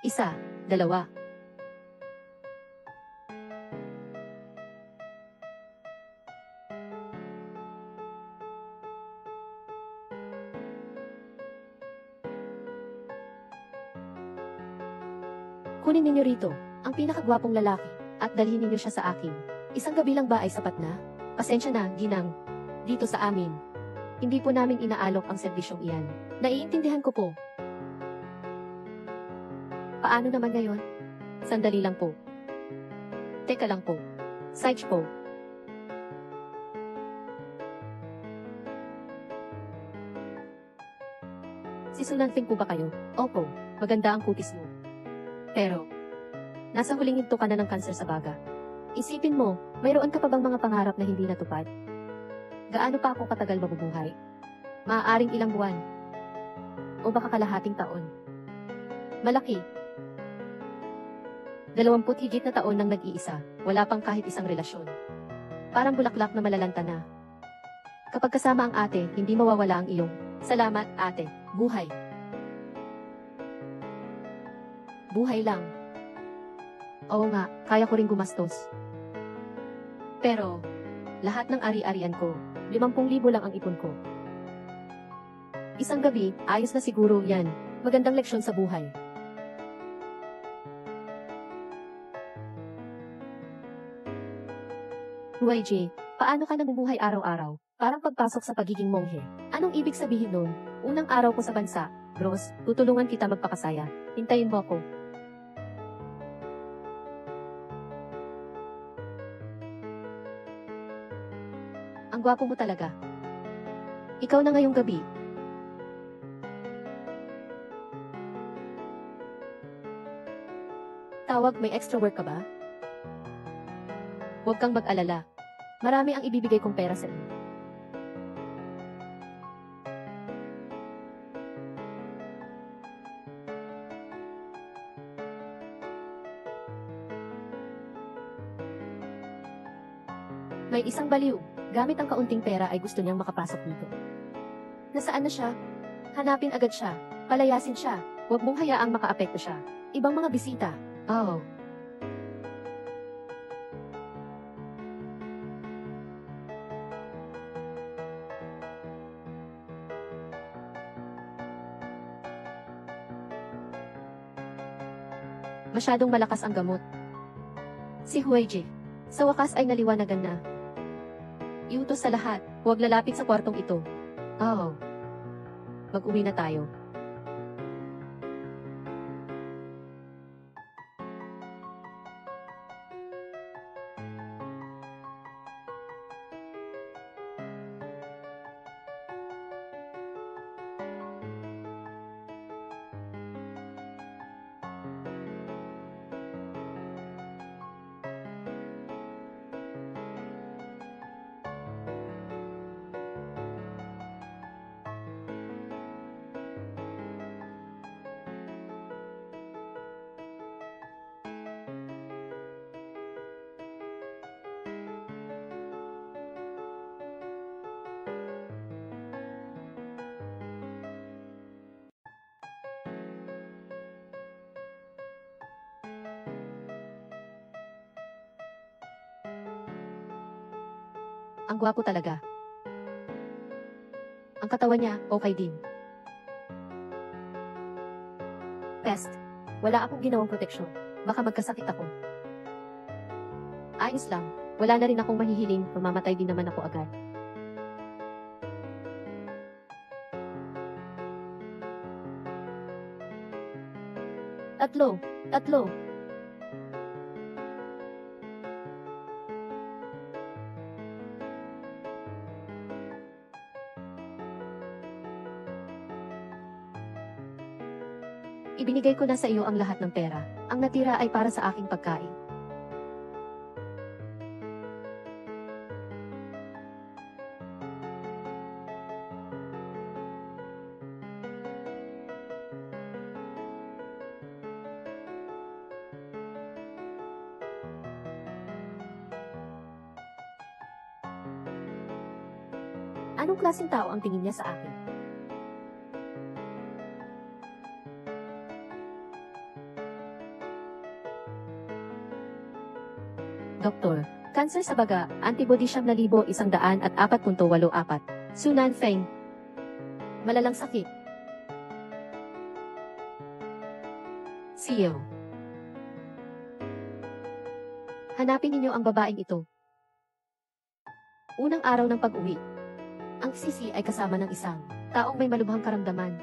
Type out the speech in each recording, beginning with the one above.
Isa, dalawa. Kunin ninyo rito, ang pinakagwapong lalaki, at dalhin ninyo siya sa akin. Isang gabi lang ba ay sapat na? Pasensya na, ginang. Dito sa amin. Hindi po namin inaalok ang serbisyong iyan. Naiintindihan ko po. Paano naman ngayon? Sandali lang po. Teka lang po. Sage po. Sisunanting po ba kayo? Opo, maganda ang kutis mo. Pero, nasa huling hinto ka na ng kanser sa baga. Isipin mo, mayroon ka pa bang mga pangarap na hindi natupad? Gaano pa ako katagal mabubuhay? Maaaring ilang buwan? O baka kalahating taon? Malaki. 20 higit na taon nang nag-iisa, wala pang kahit isang relasyon. Parang bulaklak na malalanta na. Kapag kasama ang ate, hindi mawawala ang iyong, salamat, ate, buhay. Buhay lang. Oo nga, kaya ko rin gumastos. Pero, lahat ng ari-arian ko, 50,000 lang ang ipon ko. Isang gabi, ayos na siguro yan. Magandang leksyon sa buhay. YJ, paano ka namumuhay araw-araw? Parang pagpasok sa pagiging monghe. Anong ibig sabihin nun? Unang araw ko sa bansa, bros, tutulungan kita magpakasaya. Hintayin mo ako. Ang gwapo mo talaga. Ikaw na ngayong gabi. Tawag, may extra work ka ba? Huwag kang mag-alala. Marami ang ibibigay kong pera sa iyo. May isang baliw. Gamit ang kaunting pera ay gusto niyang makapasok dito. Nasaan na siya? Hanapin agad siya. Palayasin siya. Huwag mong hayaang makaapekto siya. Ibang mga bisita. Oh. Masyadong malakas ang gamot. Si Huayji. Sa wakas ay naliwanagan na. Iutos sa lahat, huwag lalapit sa kwartong ito. Oh. Mag-uwi na tayo. Ang gwapo talaga. Ang katawan niya, okay din. Pest. Wala akong ginawang proteksyon. Baka magkasakit ako. Ayos lang. Wala na rin akong mahihiling, mamamatay din naman ako agad. Tatlo. Ibinigay ko na sa iyo ang lahat ng pera. Ang natira ay para sa aking pagkain. Anong klaseng tao ang tingin niya sa akin? Doktor, cancer sa baga, antibody 9,104.84. Sunan Feng. Malalang sakit. CEO. Hanapin ninyo ang babaeng ito. Unang araw ng pag-uwi. Ang sisi ay kasama ng isang taong may malubhang karamdaman.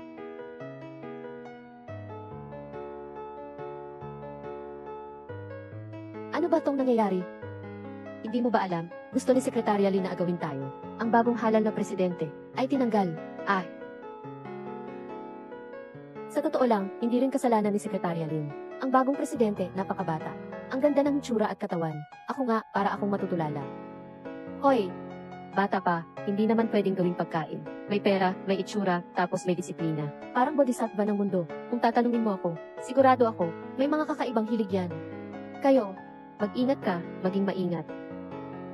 Ano ba tong nangyayari? Hindi mo ba alam, gusto ni Sekretarya Lin na agawin tayo. Ang bagong halal na presidente ay tinanggal. Sa totoo lang, hindi rin kasalanan ni Sekretarya Lin. Ang bagong presidente, napakabata. Ang ganda ng hitsura at katawan. Ako nga, para akong matutulala. Hoy! Bata pa, hindi naman pwedeng gawing pagkain. May pera, may itsura, tapos may disiplina. Parang bodhisattva ng mundo. Kung tatanungin mo ako, sigurado ako, may mga kakaibang hilig yan. Kayo, mag-ingat ka, maging maingat.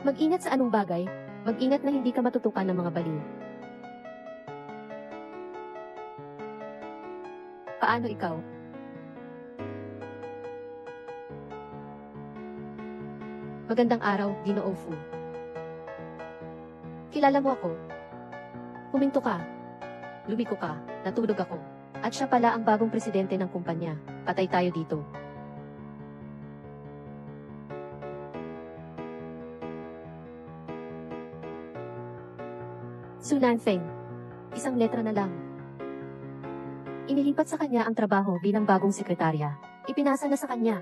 Mag-ingat sa anong bagay, mag-ingat na hindi ka matutukan ng mga baliw. Paano ikaw? Magandang araw, Ginoo Fu. Kilala mo ako? Huminto ka. Lumiko ka, natulog ako. At siya pala ang bagong presidente ng kumpanya. Patay tayo dito. Sunan Feng. Isang letra na lang. Inilipat sa kanya ang trabaho bilang bagong sekretarya. Ipinasa na sa kanya.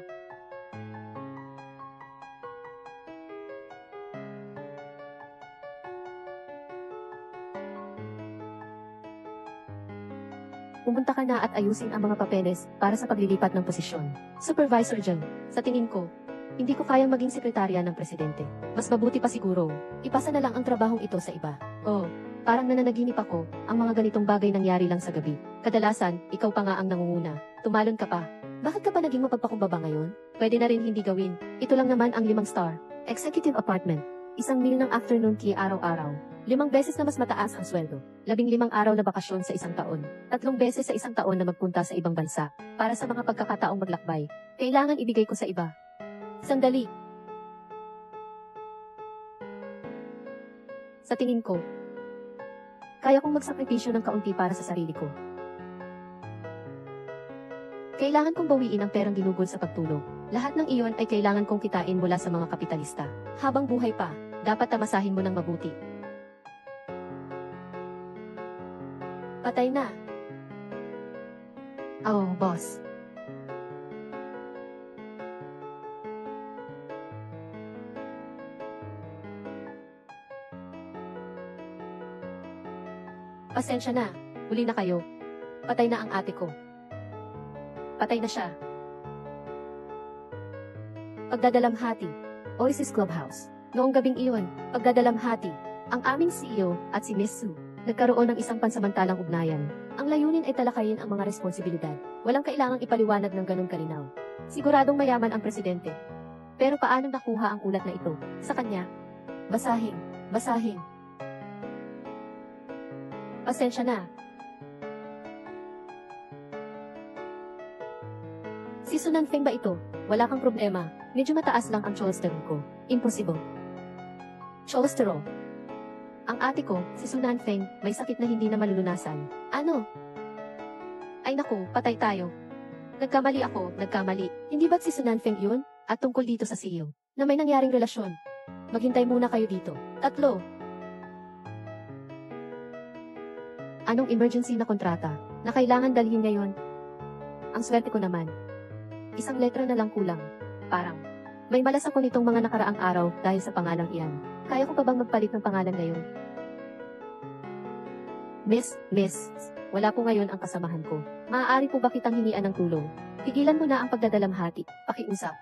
Pumunta ka na at ayusin ang mga papeles para sa paglilipat ng posisyon. Supervisor John, sa tingin ko, hindi ko kayang maging sekretarya ng presidente. Mas mabuti pa siguro, ipasa na lang ang trabahong ito sa iba. Oh, parang nananaginip ako, ang mga ganitong bagay nangyari lang sa gabi. Kadalasan, ikaw pa nga ang nangunguna. Tumalon ka pa. Bakit ka pa naging mapagpakumbaba ngayon? Pwede na rin hindi gawin. Ito lang naman ang 5-star. Executive apartment. 1 meal ng afternoon tea araw-araw. 5 beses na mas mataas ang sweldo. 15 araw na bakasyon sa isang taon. 3 beses sa isang taon na magpunta sa ibang bansa. Para sa mga pagkakataong maglakbay. Kailangan ibigay ko sa iba. Sandali. Sa tingin ko, kaya kong magsakripisyo ng kaunti para sa sarili ko. Kailangan kong bawiin ang perang ginugol sa pagtulog. Lahat ng iyon ay kailangan kong kitain mula sa mga kapitalista. Habang buhay pa, dapat tamasahin mo ng mabuti. Patay na. Oh, boss. Pasensya na. Huli na kayo. Patay na ang ate ko. Patay na siya. Pagdadalamhati. Oasis Clubhouse. Noong gabing iyon, pagdadalamhati. Ang aming CEO at si Miss Su nagkaroon ng isang pansamantalang ugnayan. Ang layunin ay talakayin ang mga responsibilidad. Walang kailangang ipaliwanag ng ganun kalinaw. Siguradong mayaman ang presidente. Pero paano nakuha ang ulat na ito? Sa kanya? Basahin. Basahin. Pasensya na. Si Sunan Feng ba ito? Wala kang problema. Medyo mataas lang ang cholesterol ko. Impossible. Cholesterol. Ang ate ko, si Sunan Feng, may sakit na hindi na malulunasan. Ano? Ay naku, patay tayo. Nagkamali ako, nagkamali. Hindi ba't si Sunan Feng yun? At tungkol dito sa CEO, na may nangyaring relasyon. Maghintay muna kayo dito. 3. Anong emergency na kontrata na kailangan dalhin ngayon? Ang swerte ko naman. 1 letra na lang kulang. Parang, may malas ako nitong mga nakaraang araw dahil sa pangalang iyan. Kaya ko pa bang magpalit ng pangalan ngayon? Miss, wala po ngayon ang kasamahan ko. Maaari po ba kitang hingian ng tulong? Tigilan mo na ang pagdadalamhati, pakiusap.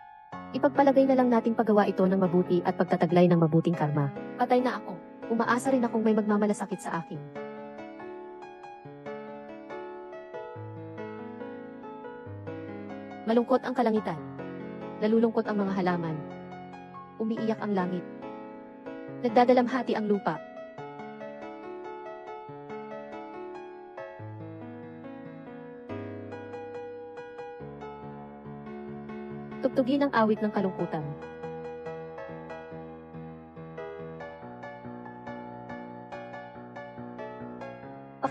Ipagpalagay na lang nating paggawa ito ng mabuti at pagtataglay ng mabuting karma. Patay na ako. Umaasa rin akong may magmamalasakit sa akin. Malungkot ang kalangitan. Nalulungkot ang mga halaman. Umiiyak ang langit. Nagdadalamhati ang lupa. Tugtugin ang awit ng kalungkutan.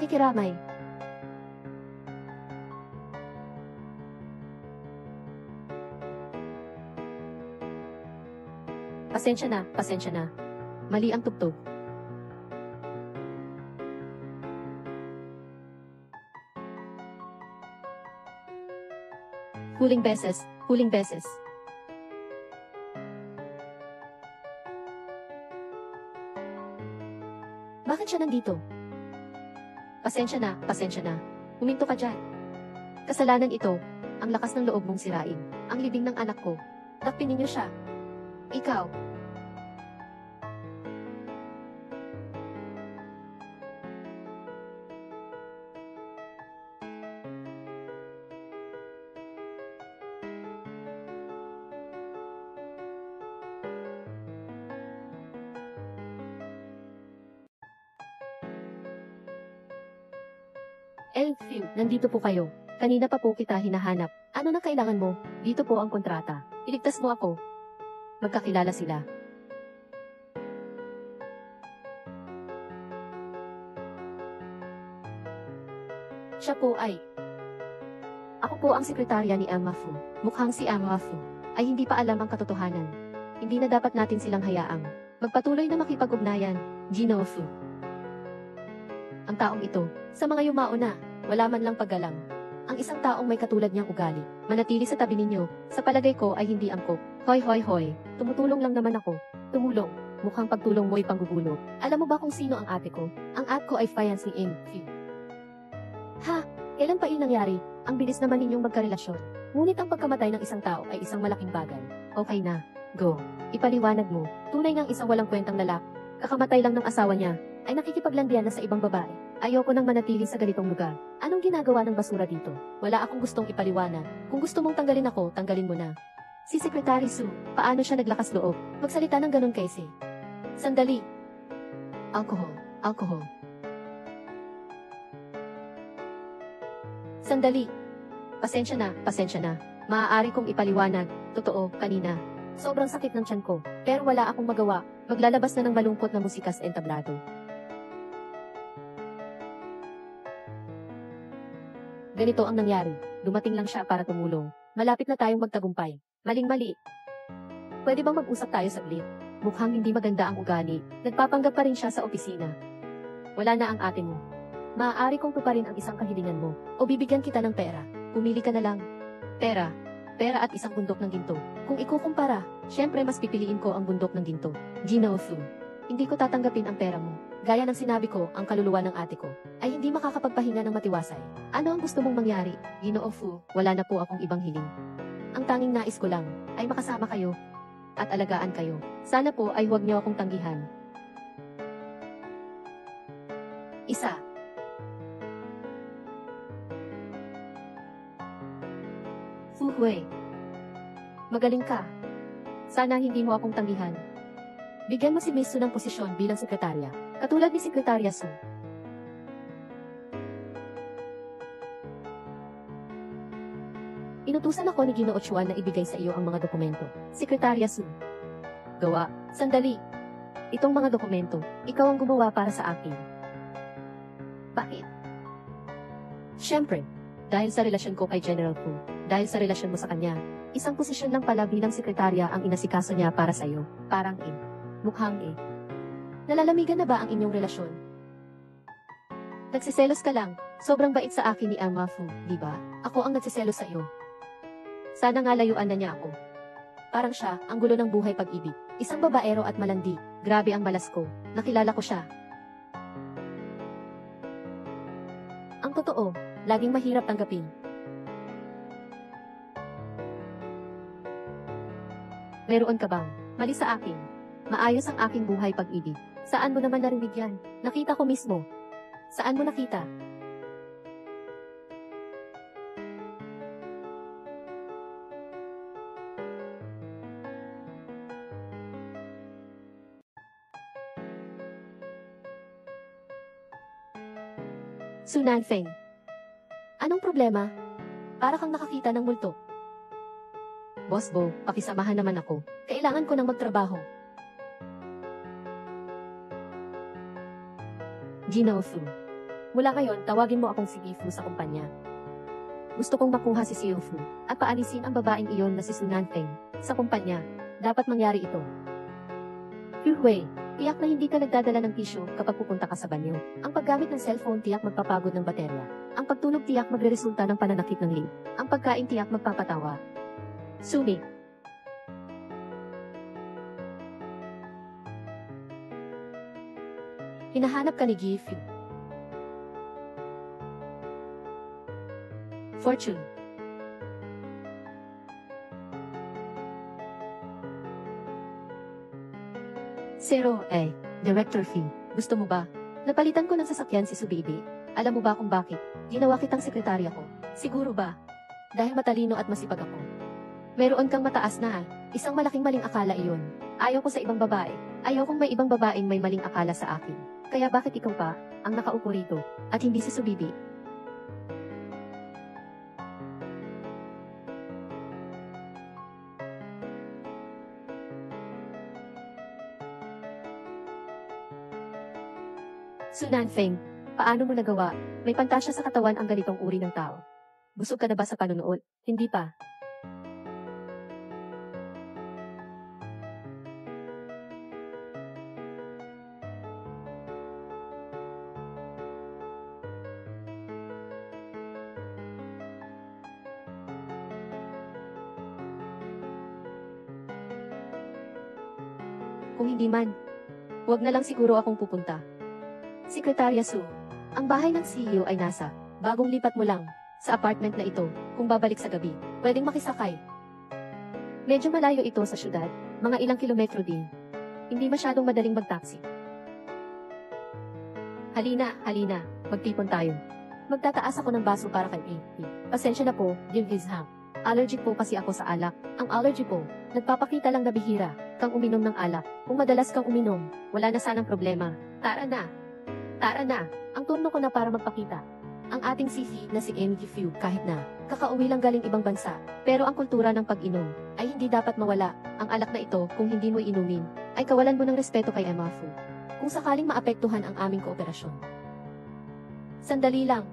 Nakikiramay. Pasensya na, pasensya na. Mali ang tugtog. Huling beses, huling beses. Bakit siya nandito? Pasensya na, pasensya na. Huminto ka dyan. Kasalanan ito, ang lakas ng loob mong sirain, ang libing ng anak ko. Dakpin ninyo siya. Ikaw. Elfie, nandito po kayo. Kanina pa po kita hinahanap. Ano na kailangan mo? Dito po ang kontrata. Iligtas mo ako. Magkakilala sila. Siya po ay... Ako po ang sekretarya ni Amafu. Mukhang si Amafu ay hindi pa alam ang katotohanan. Hindi na dapat natin silang hayaang magpatuloy na makipag-ugnayan, Jinofu. Ang taong ito, sa mga yumao na, wala man lang paggalang. Ang isang taong may katulad niyang ugali, manatili sa tabi ninyo, sa palagay ko ay hindi angkop. Hoy hoy hoy, tumutulong lang naman ako. Tumulong, mukhang pagtulong mo'y panggugulo. Alam mo ba kung sino ang ate ko? Ang ate ko ay fiancé ni Elfie. Ha? Kailan pa yun nangyari? Ang bilis naman ninyong magkarelasyon. Ngunit ang pagkamatay ng isang tao ay isang malaking bagay. Okay na, go. Ipaliwanag mo, tunay ngang isang walang kwentang lalaki. Kakamatay lang ng asawa niya, ay nakikipaglandian na sa ibang babae. Ayoko nang manatili sa ganitong lugar. Anong ginagawa ng basura dito? Wala akong gustong ipaliwanag. Kung gusto mong tanggalin ako, tanggalin mo na. Si Secretary Su, paano siya naglakas loob? Magsalita ng ganun kaysi. Sandali. Alcohol, alcohol. Sandali. Pasensya na, pasensya na. Maaari kong ipaliwanag. Totoo, kanina. Sobrang sakit ng tiyan ko. Pero wala akong magawa. Maglalabas na ng malungkot na musika sa entablado. Ganito ang nangyari. Dumating lang siya para tumulong. Malapit na tayong magtagumpay. Maling-mali. Pwede bang mag-usap tayo saglit? Mukhang hindi maganda ang ugali. Nagpapanggap pa rin siya sa opisina. Wala na ang ate mo. Maaari kong tuparin ang isang kahilingan mo. O bibigyan kita ng pera. Pumili ka na lang. Pera. Pera at isang bundok ng ginto. Kung ikukumpara, syempre mas pipiliin ko ang bundok ng ginto. Jinofu. Hindi ko tatanggapin ang pera mo. Gaya ng sinabi ko, ang kaluluwa ng ate ko ay hindi makakapagpahinga ng matiwasay. Ano ang gusto mong mangyari? Jinofu, wala na po akong ibang hiling. Ang tanging nais ko lang ay makasama kayo at alagaan kayo. Sana po ay huwag niyo akong tanggihan. Isa. Fu Hui. Magaling ka. Sana hindi mo akong tanggihan. Bigyan mo si Miss Su ng posisyon bilang sekretarya, katulad ni Sekretarya Su. Inutusan ako ni Ginoo Chuan na ibigay sa iyo ang mga dokumento. Sekretarya Su. Gawa. Sandali. Itong mga dokumento, ikaw ang gumawa para sa akin. Bakit? Siyempre, dahil sa relasyon ko kay General Fu, dahil sa relasyon mo sa kanya, isang posisyon lang pala bilang sekretarya ang inasikaso niya para sa iyo. Parang mukhang Nalalamigan na ba ang inyong relasyon? Nagsiselos ka lang. Sobrang bait sa akin ni Ama Fu, di ba? Ako ang nagsiselos sa iyo. Sana nga layuan na niya ako. Parang siya, ang gulo ng buhay pag-ibig. Isang babaero at malandi. Grabe ang malas ko. Nakilala ko siya. Ang totoo, laging mahirap tanggapin. Meron ka bang mali sa akin? Maayos ang aking buhay pag-ibig. Saan mo naman narinig yan? Nakita ko mismo. Saan mo nakita? Su Nanfeng. Anong problema? Para kang nakakita ng multo. Boss Bo, pakisamahan naman ako. Kailangan ko nang magtrabaho. Jinofu. Mula ngayon, tawagin mo akong si Gifu sa kumpanya. Gusto kong makuha si Xiufu at paalisin ang babaeng iyon na si Su Nanfeng sa kumpanya. Dapat mangyari ito. Hui, tiyak na hindi ka nagdadala ng tissue kapag pupunta ka sa banyo. Ang paggamit ng cellphone tiyak magpapagod ng baterya. Ang pagtulog tiyak magreresulta ng pananakit ng leg. Ang pagkain tiyak magpapatawa. Sumi. Hinahanap ka ni Gifu. Fortune. Zero, Director Fee. Gusto mo ba? Napalitan ko ng sasakyan si Subibi. Alam mo ba kung bakit? Ginawa kitang sekretarya ko. Siguro ba? Dahil matalino at masipag ako. Meron kang mataas na isang malaking maling akala iyon. Ayaw ko sa ibang babae. Ayaw kong may ibang babaeng may maling akala sa akin. Kaya bakit ikaw pa ang nakaupo rito at hindi si Subibi? Su Nanfeng, paano mo nagawa? May pantasya sa katawan ang ganitong uri ng tao. Busog ka na ba sa panunood? Hindi pa. Kung hindi man, huwag na lang siguro akong pupunta. Sekretarya Su, ang bahay ng CEO ay nasa, bagong lipat mo lang, sa apartment na ito, kung babalik sa gabi, pwedeng makisakay. Medyo malayo ito sa syudad, mga ilang kilometro din. Hindi masyadong madaling mag-taxi. Halina, magtipon tayo. Magtataas ako ng baso para kay AP. Pasensya na po, Jim Gizham. Allergic po kasi ako sa alak. Ang allergy po, nagpapakita lang na bihira kang uminom ng alak. Kung madalas kang uminom, wala na sanang problema. Tara na, ang turno ko na para magpakita. Ang ating CV na si MG Fu kahit na kakauwi lang galing ibang bansa. Pero ang kultura ng pag-inom ay hindi dapat mawala. Ang alak na ito kung hindi mo inumin, ay kawalan mo ng respeto kay Emma Fu. Kung sakaling maapektuhan ang aming kooperasyon. Sandali lang.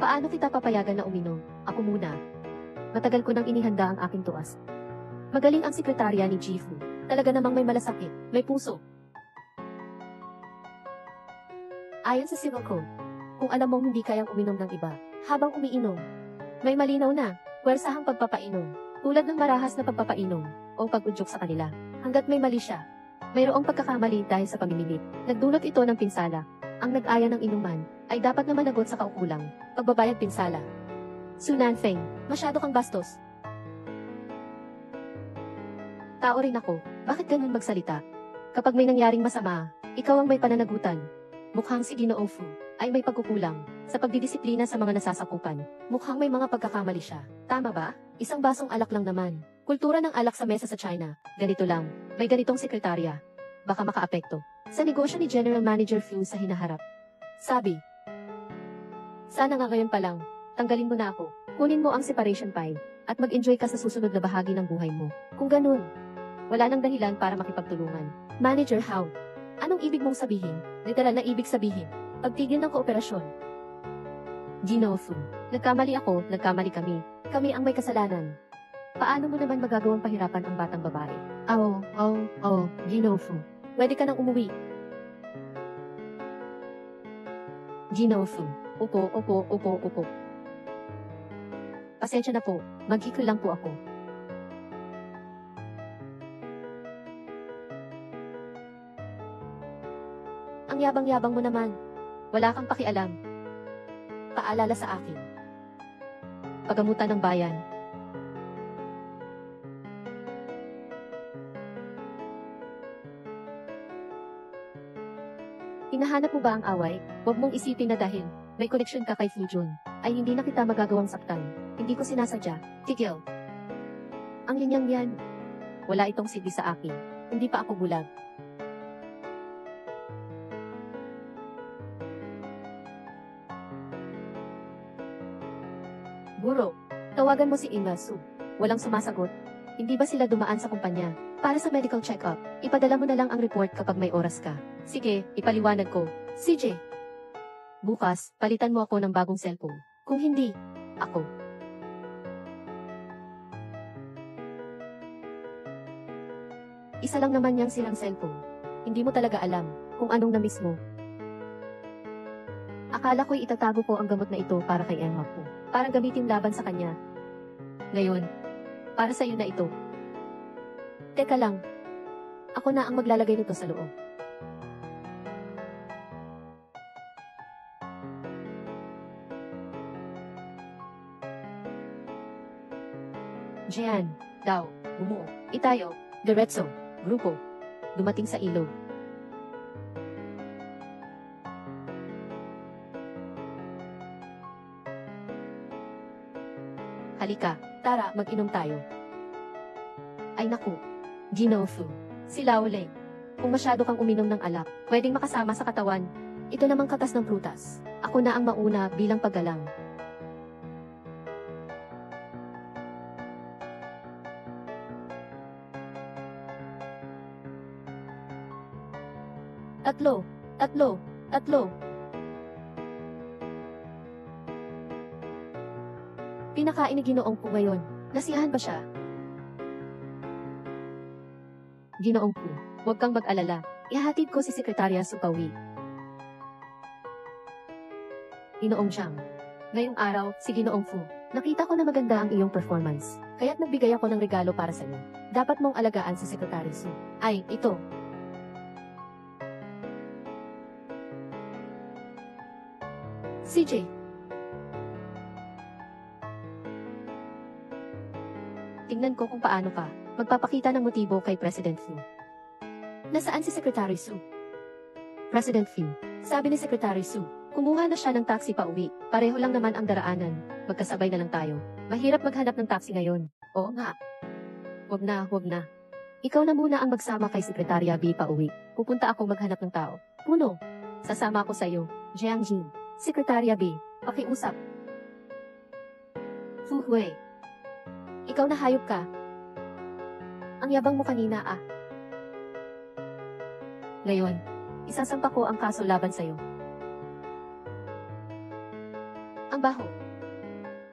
Paano kita papayagan na uminom? Ako muna. Matagal ko nang inihanda ang aking tuas. Magaling ang sekretarya ni Gifu. Talaga namang may malasakit, may puso. Ayon sa civil code, kung alam mong hindi kayang uminom ng iba, habang umiinom, may malinaw na, puwersahang pagpapainom, tulad ng marahas na pagpapainom, o pag-udyok sa kanila, hanggat may mali siya. Mayroong pagkakamali dahil sa pamimilit, nagdulot ito ng pinsala. Ang nag-aya ng inuman, ay dapat na managot sa kaukulang, pagbabayad pinsala. Su Nanfeng, masyado kang bastos. Tao rin ako, bakit ganun magsalita? Kapag may nangyaring masama, ikaw ang may pananagutan. Mukhang si Ginoo Fu ay may pagkukulang sa pagdidisiplina sa mga nasasakupan. Mukhang may mga pagkakamali siya. Tama ba? Isang basong alak lang naman. Kultura ng alak sa mesa sa China. Ganito lang. May ganitong sekretarya. Baka makaapekto sa negosyo ni General Manager Fu sa hinaharap. Sabi. Sana nga ngayon pa lang, tanggalin mo na ako. Kunin mo ang separation file at mag-enjoy ka sa susunod na bahagi ng buhay mo. Kung ganun, wala nang dahilan para makipagtulungan. Manager How? Anong ibig mong sabihin? Literal na ibig sabihin, pagtigil ng kooperasyon. Ginoo Fu, nagkamali ako, nagkamali kami. Kami ang may kasalanan. Paano mo naman magagawang pahirapan ang batang babae? Ginoo Fu, pwede ka nang umuwi. Ginoo Fu, upo. Pasensya na po, maghikil lang po ako. Ang yabang-yabang mo naman. Wala kang pakialam. Paalala sa akin. Pagamutan ng bayan. Hinahanap mo ba ang away? Huwag mong isipin na dahil may koneksyon ka kay Fujun, ay hindi na kita magagawang saktan. Hindi ko sinasadya. Tigil. Ang linyang yan. Wala itong silbi sa akin. Hindi pa ako bulag. Guro, tawagan mo si Inga Su. Walang sumasagot. Hindi ba sila dumaan sa kumpanya para sa medical check-up? Ipadala mo na lang ang report kapag may oras ka. Sige, ipaliwanag ko. CJ. Bukas, palitan mo ako ng bagong cellphone. Kung hindi, ako. Isa lang naman niyang silang cellphone. Hindi mo talaga alam kung anong na-miss mo. Akala ko'y itatago ko ang gamot na ito para kay Emma ko. Para gamitin laban sa kanya. Ngayon, para sa iyo na ito. Teka lang. Ako na ang maglalagay nito sa loob. Jean, daw, bumuo, itayo, diretso, grupo, dumating sa ilog. Halika, tara, mag-inom tayo. Ay naku, Ginofu, si Laoleng. Kung masyado kang uminom ng alak, pwedeng makasama sa katawan. Ito namang katas ng prutas. Ako na ang mauna bilang paggalang. Tatlo, tatlo, tatlo. Pinakain ni Ginoong Po ngayon. Nasiyahan ba siya? Ginoong Po, huwag kang mag-alala. Ihahatid ko si Sekretarya Supawi. Ginoong Jiang. Ngayong araw, si Ginoong Fu, nakita ko na maganda ang iyong performance. Kaya't nagbigay ako ng regalo para sa iyo. Dapat mong alagaan si Sekretary Su. Ay, ito. CJ. Tingnan ko kung paano ka magpapakita ng motibo kay President Fu. Nasaan si Secretary Su? President Fu, sabi ni Secretary Su, kumuha na siya ng taxi pa uwi. Pareho lang naman ang daraanan. Magkasabay na lang tayo. Mahirap maghanap ng taxi ngayon. Oo nga. Wag na, wag na. Ikaw na muna ang magsama kay Sekretarya B pa uwi. Pupunta ako maghanap ng tao. Puno. Sasama ako sa iyo, Jiang Jin. Sekretarya B, pakiusap. Fu Hui. Ikaw na hayop ka. Ang yabang mo kanina ah. Ngayon, isasampa ko ang kaso laban sa'yo. Ang baho.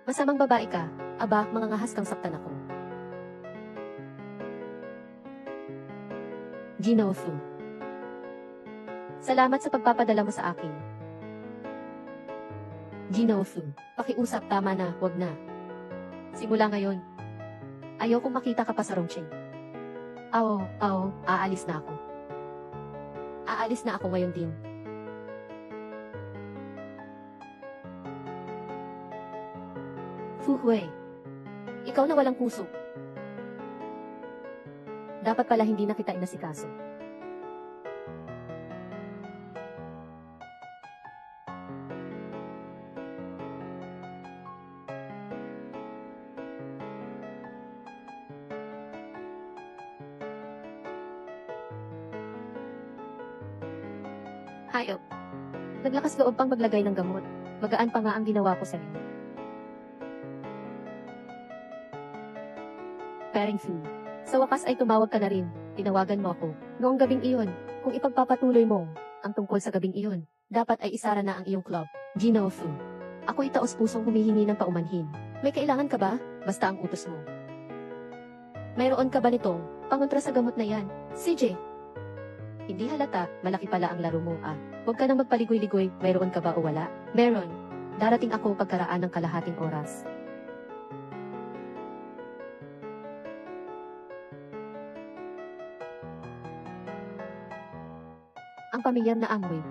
Masamang babae ka, aba, mga ngahas kang saktan ako. Ginofu. Salamat sa pagpapadala mo sa akin. Ginofu, pakiusap, tama na, wag na. Simula ngayon, ayokong makita ka pa sa Rongqing. Aalis na ako. Aalis na ako ngayon din. Fu Hui, ikaw na walang puso. Dapat pala hindi na kita inasikaso. Hayop. Naglakas loob pang maglagay ng gamot. Magaan pa nga ang ginawa ko sa iyo. Paring Fu. Sa wakas ay tumawag ka na rin. Tinawagan mo ako. Noong gabing iyon, kung ipagpapatuloy mo ang tungkol sa gabing iyon, dapat ay isara na ang iyong club. Ginofu. Ako'y taos-pusong humihingi ng paumanhin. May kailangan ka ba? Basta ang utos mo. Mayroon ka ba nitong pangontra sa gamot na yan? CJ. Hindi halata, malaki pala ang laro mo ah. Huwag ka nang magpaligoy-ligoy, mayroon ka ba o wala? Meron. Darating ako pagkaraan ng kalahating oras. Ang pamilyar na amoy.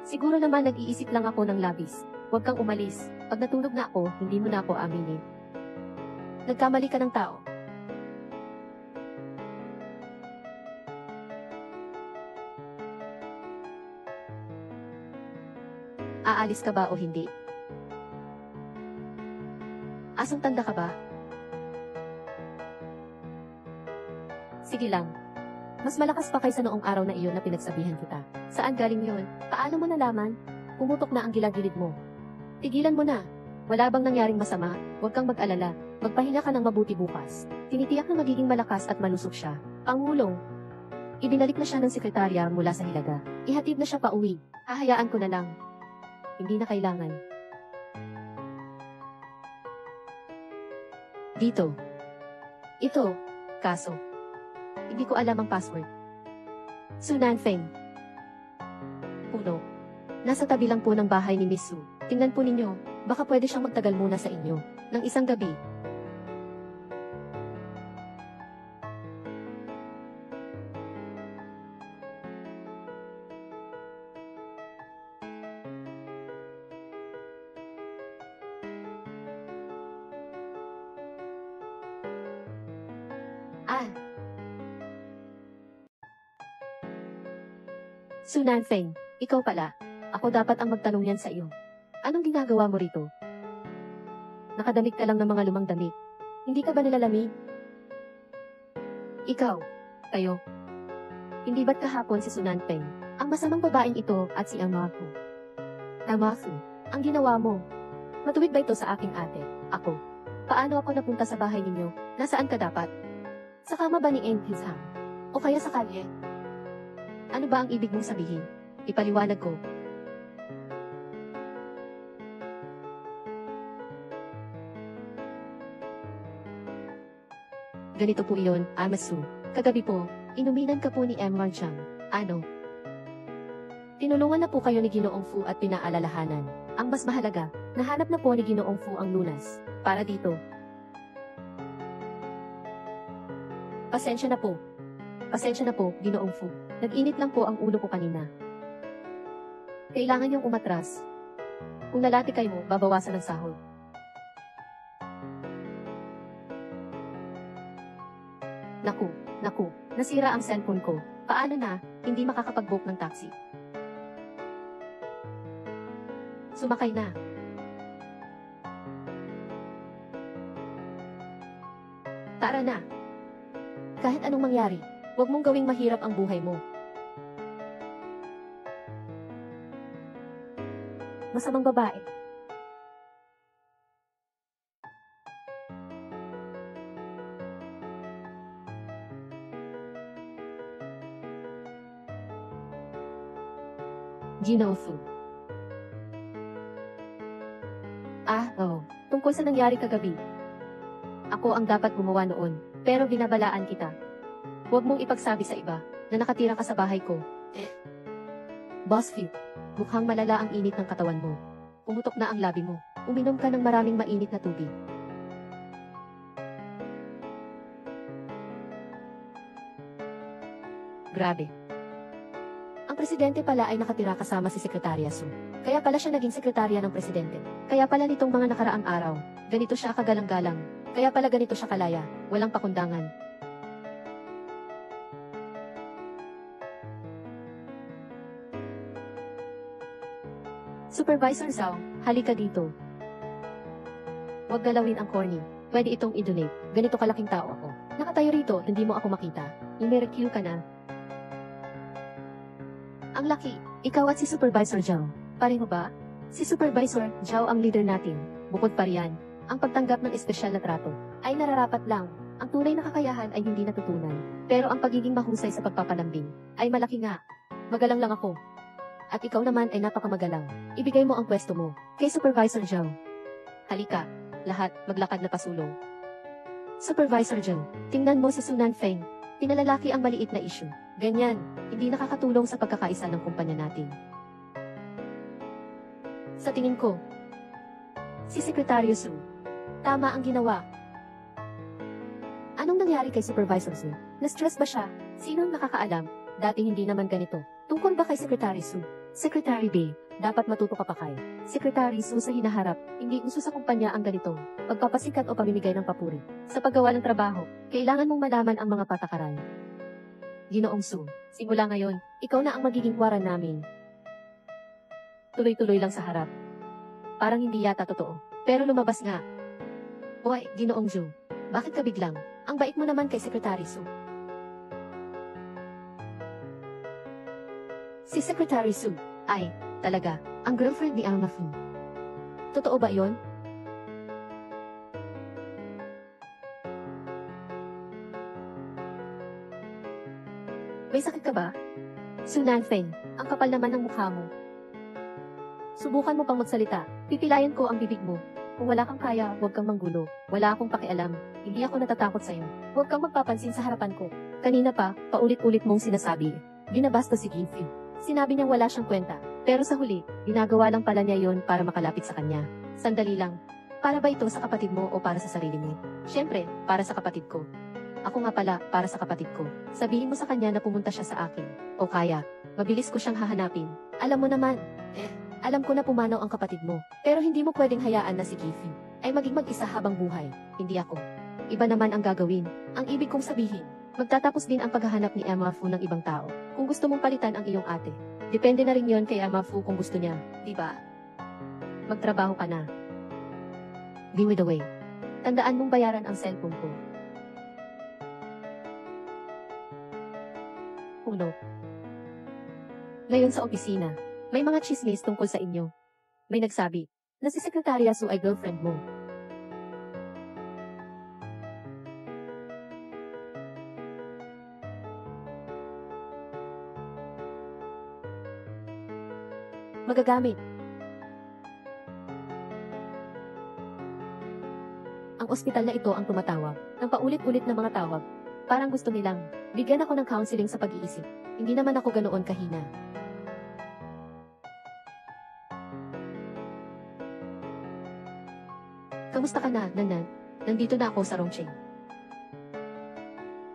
Siguro naman nag-iisip lang ako ng labis. Huwag kang umalis. Pag natulog na ako, hindi mo na ako aminin. Nagkamali ka ng tao. Aalis ka ba o hindi? Asong tanda ka ba? Sige lang. Mas malakas pa kaysa noong araw na iyon na pinagsabihan kita. Saan galing yon? Paano mo nalaman? Pumutok na ang gilagilid mo. Tigilan mo na. Wala bang nangyaring masama? Huwag kang mag-alala. Magpahinga ka ng mabuti bukas. Tinitiyak na magiging malakas at malusog siya. Pangulong. Ibinalik na siya ng sekretarya mula sa Hilaga. Ihatid na siya pauwi. Hahayaan ko na lang. Hindi na kailangan. Dito. Ito. Kaso. Hindi ko alam ang password. Su Nanfeng. Puno. Nasa tabi lang po ng bahay ni Miss Su. Tingnan po ninyo, baka pwede siyang magtagal muna sa inyo. Ng isang gabi. Su Nanfeng, ikaw pala. Ako dapat ang magtanong yan sa iyo. Anong ginagawa mo rito? Nakadamit ka lang ng mga lumang damit. Hindi ka ba nilalamig? Ikaw. Kayo. Hindi ba't kahapon si Su Nanfeng, ang masamang babaeng ito at si Amafu? Amafu, ang ginawa mo. Matuwid ba ito sa aking ate? Ako. Paano ako napunta sa bahay ninyo? Nasaan ka dapat? Sa kama ba ni Eng Hizhang? O kaya sa kalye? Ano ba ang ibig mong sabihin? Ipaliwanag ko. Ganito po iyon, Amasu. Kagabi po, inuminan ka po ni Emar Chang. Ano? Tinulungan na po kayo ni Ginoong Fu at pinaalalahanan. Ang mas mahalaga, nahanap na po ni Ginoong Fu ang lunas. Para dito. Pasensya na po. Pasensya na po, Ginoong Fu. Nag-init lang po ang ulo ko kanina. Kailangan niyong umatras. Kung lalati kayo, babawasan ng sahod. Naku, nasira ang cellphone ko. Paano na, hindi makakapag-book ng taxi? Sumakay na. Tara na. Kahit anong mangyari, huwag mong gawing mahirap ang buhay mo. Masamang babae. Ginoong Fu. Oo. Tungkol sa nangyari kagabi. Ako ang dapat gumawa noon, pero binabalaan kita. Huwag mong ipagsabi sa iba na nakatira ka sa bahay ko. Boss Phil, mukhang malala ang init ng katawan mo. Pumutok na ang labi mo. Uminom ka ng maraming mainit na tubig. Grabe. Ang presidente pala ay nakatira kasama si Sekretarya Su. Kaya pala siya naging sekretarya ng presidente. Kaya pala nitong mga nakaraang araw, ganito siya kagalang-galang. Kaya pala ganito siya kalaya, walang pakundangan. Supervisor Zhao, halika dito. Huwag galawin ang corny. Pwede itong i-donate. Ganito kalaking tao ako. Nakatayo rito, hindi mo ako makita. I-merecue ka na. Ang laki. Ikaw at si Supervisor Zhao. Pareho ba? Si Supervisor Zhao ang leader natin. Bukod pa riyan, ang pagtanggap ng espesyal na trato ay nararapat lang. Ang tunay na kakayahan ay hindi natutunan. Pero ang pagiging mahusay sa pagpapalambing ay malaki nga. Magalang lang ako. At ikaw naman ay napakamagalang. Ibigay mo ang pwesto mo kay Supervisor Zhao. Halika, lahat maglakad na pasulong. Supervisor Zhao, tingnan mo si Su Nanfeng. Pinalalaki ang maliit na issue. Ganyan, hindi nakakatulong sa pagkakaisa ng kumpanya natin. Sa tingin ko, si Sekretaryo Su, tama ang ginawa. Anong nangyari kay Supervisor Su? Na-stress ba siya? Sinong nakakaalam? Dati hindi naman ganito. Tungkol ba kay Secretary Su? Secretary B, dapat matuto ka pa kay Secretary Su sa hinaharap. Hindi uso sa kumpanya ang ganito. Pagpapasikat o pamimigay ng papuri. Sa paggawa ng trabaho, kailangan mong malaman ang mga patakaran. Ginoong Su, simula ngayon, ikaw na ang magiging waran namin. Tuloy-tuloy lang sa harap. Parang hindi yata totoo. Pero lumabas nga. Oy, Ginoong Zhu, bakit ka biglang? Ang bait mo naman kay Secretary Su. Si Secretary Su, ay, talaga, ang girlfriend ni Amafu. Totoo ba yon? May sakit ka ba? Su Nanfeng, ang kapal naman ng mukha mo. Subukan mo pang magsalita. Pipilayan ko ang bibig mo. Kung wala kang kaya, huwag kang manggulo. Wala akong pakialam. Hindi ako natatakot sa'yo. Huwag kang magpapansin sa harapan ko. Kanina pa, paulit-ulit mong sinasabi. Binabasta si Gifu. Sinabi niyang wala siyang kwenta. Pero sa huli, ginagawa lang pala niya yon para makalapit sa kanya. Sandali lang. Para ba ito sa kapatid mo o para sa sarili mo? Siyempre, para sa kapatid ko. Ako nga pala, para sa kapatid ko. Sabihin mo sa kanya na pumunta siya sa akin. O kaya, mabilis ko siyang hahanapin. Alam mo naman, alam ko na pumanaw ang kapatid mo. Pero hindi mo pwedeng hayaan na si Gifu ay maging mag-isa habang buhay. Hindi ako. Iba naman ang gagawin. Ang ibig kong sabihin, magtatapos din ang paghahanap ni Emma Fu ng ibang tao. Kung gusto mong palitan ang iyong ate. Depende na rin yon kay Emma Fu kung gusto niya. Diba? Magtrabaho ka na. Be with the way. Tandaan mong bayaran ang cellphone ko. Uno. Ngayon sa opisina, may mga chismis tungkol sa inyo. May nagsabi na si Sekretarya Su ay girlfriend mo. Magagamit. Ang ospital na ito ang tumatawag ng paulit-ulit na mga tawag. Parang gusto nilang bigyan ako ng counseling sa pag-iisip. Hindi naman ako ganoon kahina. Kamusta ka na, Nanan? Nandito na ako sa Rongqing.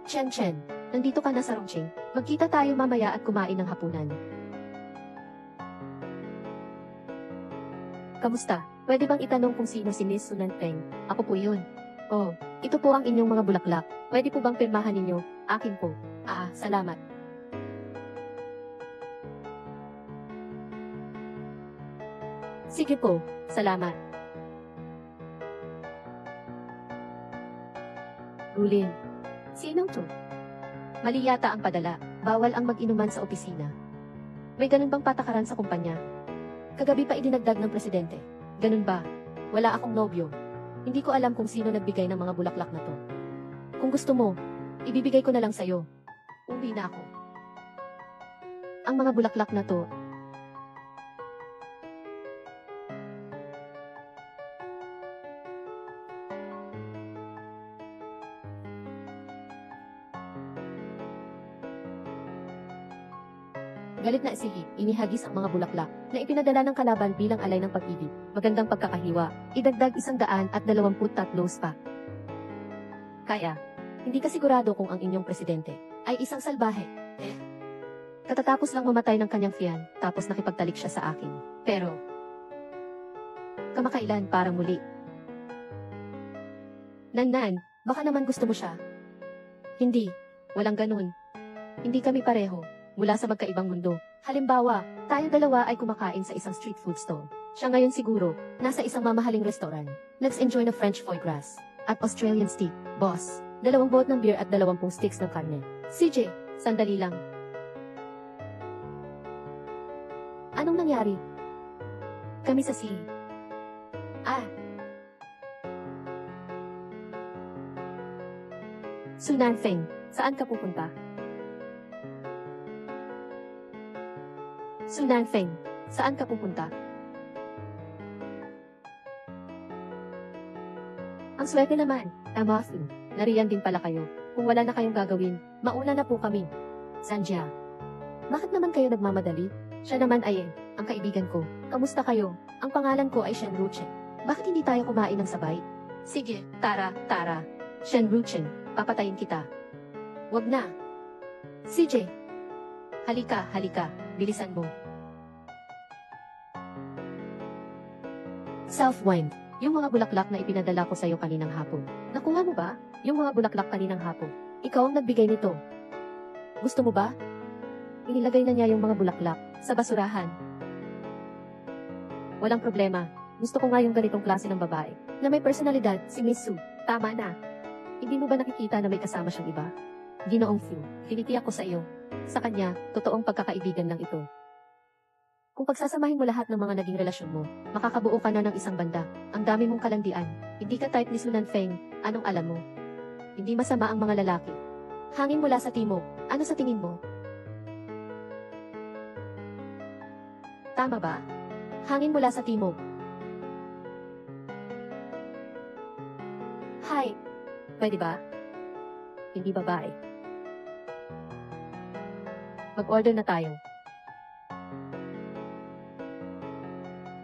Chen, nandito ka na sa Rongqing. Magkita tayo mamaya at kumain ng hapunan. Kamusta? Pwede bang itanong kung sino si Miss Su Nanfeng? Ako po yun. Oh, ito po ang inyong mga bulaklak. Pwede po bang pirmahan ninyo? Akin po. Salamat. Sige po, salamat. Rulin. Sinong to? Mali yata ang padala. Bawal ang mag-inuman sa opisina. May ganun bang patakaran sa kumpanya? Kagabi pa idinagdag ng presidente. Ganun ba? Wala akong nobyo. Hindi ko alam kung sino nagbigay ng mga bulaklak na to. Kung gusto mo, ibibigay ko na lang sa'yo. Uwi na ako. Ang mga bulaklak na to, galit na si Yi, inihagis ang mga bulaklak na ipinadala ng kalaban bilang alay ng pag-ibig. Magandang pagkakahiwa, idagdag 123 spa. Kaya, hindi ka sigurado kung ang inyong presidente ay isang salbahe. Katatapos lang mamatay ng kanyang fiyan, tapos nakipagtalik siya sa akin. Pero, kamakailan parang muli. Nan, baka naman gusto mo siya. Hindi, walang ganun. Hindi kami pareho. Mula sa magkaibang mundo. Halimbawa, tayo dalawa ay kumakain sa isang street food stall. Siya ngayon siguro, nasa isang mamahaling restaurant. Let's enjoy na French foie gras. At Australian steak, boss. 2 bot ng beer at 20 sticks ng karne. CJ, sandali lang. Anong nangyari? Kami sa sea. Su Nanfeng, saan ka pupunta? Su Nanfeng, saan ka pupunta? Ang swerte naman, Emma Fu. Nariyan din pala kayo. Kung wala na kayong gagawin, mauna na po kami. Sanjia. Bakit naman kayo nagmamadali? Siya naman ay ang kaibigan ko. Kamusta kayo? Ang pangalan ko ay Shen Ruchen. Bakit hindi tayo kumain ng sabay? Sige, Tara. Shen Ruchen, papatayin kita. Wag na. CJ. Halika. Bilisan mo. Self-wind. Yung mga bulaklak na ipinadala ko sa'yo kaninang hapon. Nakuha mo ba? Yung mga bulaklak kaninang hapon. Ikaw ang nagbigay nito. Gusto mo ba? Inilagay na niya yung mga bulaklak sa basurahan. Walang problema. Gusto ko nga yung ganitong klase ng babae na may personalidad, si Miss Su. Tama na. Hindi mo ba nakikita na may kasama siyang iba? Ginoong Fu, tinitiyak ko sa iyo. Sa kanya, totoong pagkakaibigan lang ito. Kung pagsasamahin mo lahat ng mga naging relasyon mo, makakabuo ka na ng isang banda. Ang dami mong kalandian. Hindi ka type ni Su Nanfeng. Anong alam mo? Hindi masama ang mga lalaki. Hangin mula sa timog. Ano sa tingin mo? Tama ba? Hangin mula sa timog. Hi. Pwede ba? Hindi babae. Mag-order na tayo.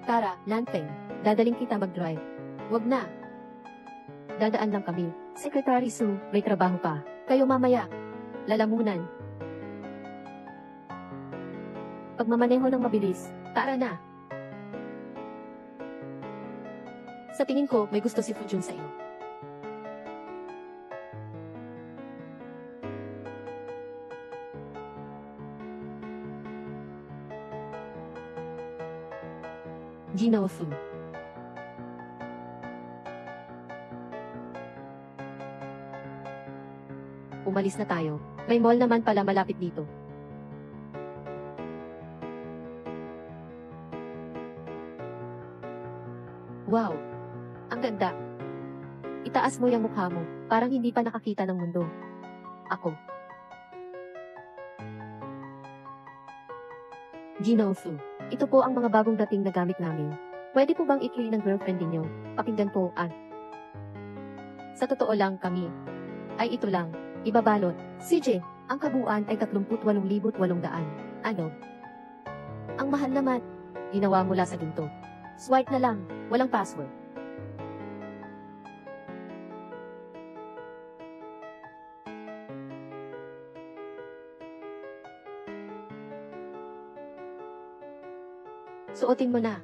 Tara, Nanfeng. Dadaling kita mag-drive. Wag na. Dadaan lang kami. Secretary Su, may trabaho pa. Kayo mamaya. Lalamunan. Pagmamaneho ng mabilis. Tara na. Sa tingin ko, may gusto si Fujun sa'yo. Jinofu. Umalis na tayo. May mall naman pala malapit dito. Wow! Ang ganda. Itaas mo yung mukha mo. Parang hindi pa nakakita ng mundo. Ako. Jinofu. Ito po ang mga bagong dating na gamit namin. Pwede po bang i-clear ng girlfriend ninyo? Pakinggan po, Sa totoo lang kami. Ay ito lang. Ibabalot. CJ, ang kabuuan ay 38,800. Ano? Ang mahal naman. Ginawa mula sa ginto. Swipe na lang. Walang password. Suotin mo na.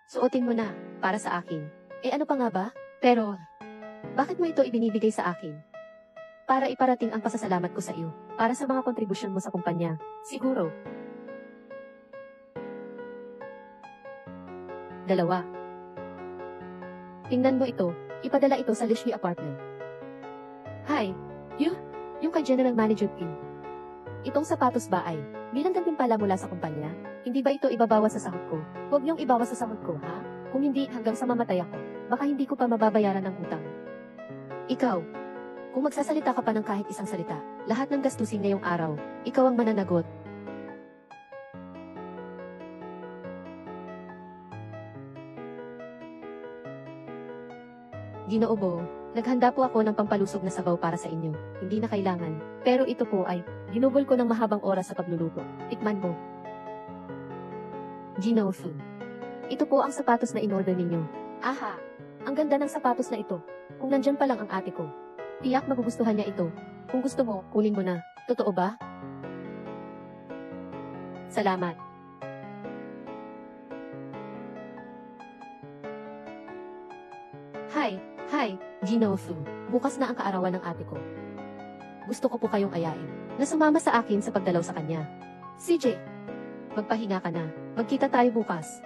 Suotin mo na, para sa akin. Eh ano pa nga ba? Pero, bakit mo ito ibinibigay sa akin? Para iparating ang pasasalamat ko sa iyo, para sa mga kontribusyon mo sa kumpanya. Siguro. 2. Tingnan mo ito, ipadala ito sa Lishui Apartment. Hi, yung kay General Manager Kim. Itong sapatos ba ay, bilang gantimpala mula sa kumpanya, hindi ba ito ibabawas sa sahod ko? Huwag niyong ibawas sa sahod ko, ha? Kung hindi, hanggang sa mamatay ako, baka hindi ko pa mababayaran ng utang. Ikaw, kung magsasalita ka pa ng kahit isang salita, lahat ng gastusin ngayong araw, ikaw ang mananagot. Ginoo, naghanda po ako ng pampalusog na sabaw para sa inyo. Hindi na kailangan. Pero ito po ay, ginugol ko ng mahabang oras sa pagluluto. Tikman mo. Jinofu. Ito po ang sapatos na in-order ninyo. Aha! Ang ganda ng sapatos na ito. Kung nandyan pa lang ang ate ko. Tiyak magugustuhan niya ito. Kung gusto mo, kunin mo na. Totoo ba? Salamat. Hi, Jinofu. Bukas na ang kaarawan ng ate ko. Gusto ko po kayong ayain na sumama sa akin sa pagdalaw sa kanya. CJ, magpahinga ka na. Magkita tayo bukas.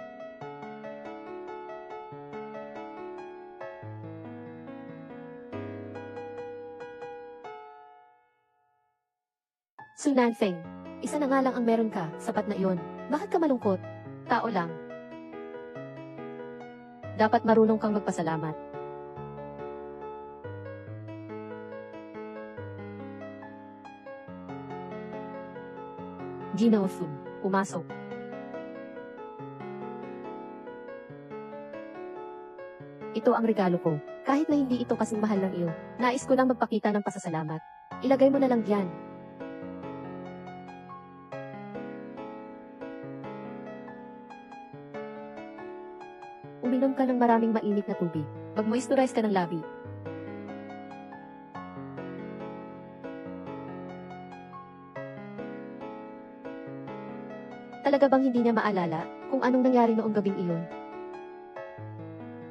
Su Nanfeng, isa na nga lang ang meron ka, sapat na iyon. Bakit ka malungkot? Tao lang. Dapat marunong kang magpasalamat. Jinofu, pumasok. Ito ang regalo ko. Kahit na hindi ito kasing mahal ng iyo, nais ko lang magpakita ng pasasalamat. Ilagay mo na lang diyan. Uminom ka ng maraming mainit na tubig. Mag-moisturize ka ng labi. Talaga bang hindi niya maalala kung anong nangyari noong gabing iyon?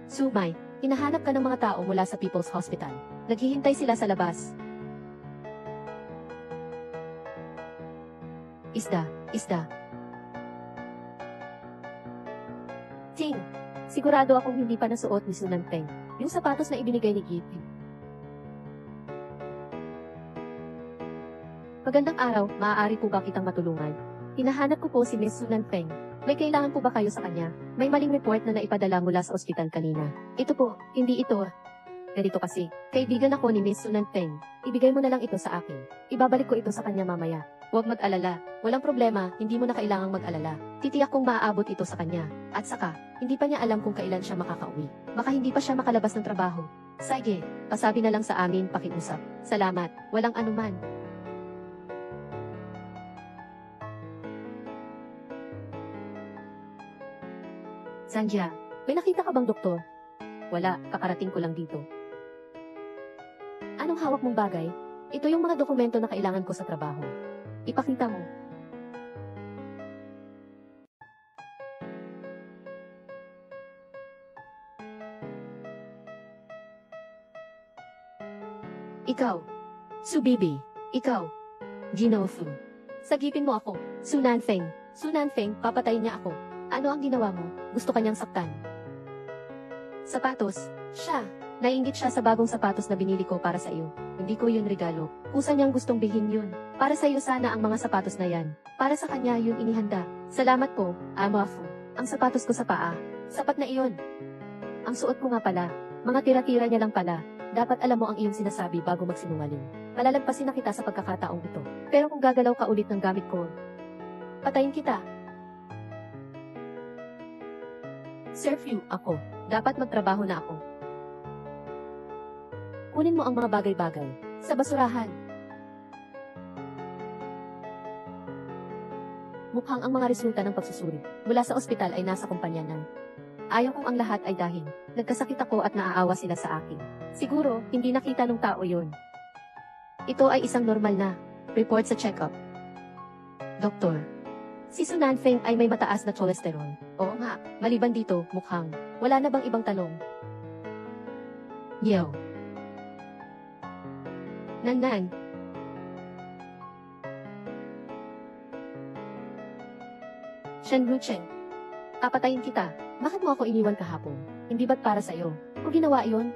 Sumay, hinahanap ka ng mga tao mula sa People's Hospital. Naghihintay sila sa labas. Isda. Ting, sigurado akong hindi pa nasuot ni Su Nanfeng yung sapatos na ibinigay ni Giti. Magandang araw, maaari po ba kitang matulungan? Hinahanap ko po si Miss Su Nanfeng. May kailangan po ba kayo sa kanya? May maling report na naipadala mula sa ospital kanina. Ito po, hindi ito. Ganito kasi, kaibigan ako ni Miss Su Nanfeng. Ibigay mo na lang ito sa akin. Ibabalik ko ito sa kanya mamaya. Huwag mag-alala. Walang problema, hindi mo na kailangang mag-alala. Titiyak kong maaabot ito sa kanya. At saka, hindi pa niya alam kung kailan siya makakauwi. Baka hindi pa siya makalabas ng trabaho. Sige, pasabi na lang sa amin, pakiusap. Salamat, walang anuman. Sandhya, may nakita ka bang doktor? Wala, kakarating ko lang dito. Anong hawak mong bagay? Ito yung mga dokumento na kailangan ko sa trabaho. Ipakita mo. Ikaw. Subibi. Ikaw. Jinofu. Sagipin mo ako. Sunanfeng. Sunanfeng, papatayin niya ako. Ano ang ginawa mo? Gusto kanyang saktan. Sapatos. Siya. Nainggit siya sa bagong sapatos na binili ko para sa iyo. Hindi ko yun regalo. Kusa niyang gustong bilhin yun. Para sa iyo sana ang mga sapatos na yan. Para sa kanya yun inihanda. Salamat po, Amafu. Ang sapatos ko sa paa. Sapat na iyon. Ang suot mo nga pala. Mga tira-tira niya lang pala. Dapat alam mo ang iyong sinasabi bago magsinungaling. Palalagpasin na kita sa pagkakataong ito. Pero kung gagalaw ka ulit ng gamit ko, patayin kita. Serve ako. Dapat magtrabaho na ako. Kunin mo ang mga bagay-bagay sa basurahan. Mukhang ang mga resulta ng pagsusuri mula sa ospital ay nasa kumpanya ng. Ayaw kong ang lahat ay dahil nagkasakit ako at naaawa sila sa akin. Siguro, hindi nakita ng tao yun. Ito ay isang normal na report sa check-up. Doktor, si Sunanfeng ay may mataas na cholesterol. Oo nga, maliban dito, mukhang wala na bang ibang talong? Yo. Nan. Shen Rucheng. Papatayin kita. Bakit mo ako iniwan kahapon? Hindi ba't para sa'yo? Kung ginawa iyon?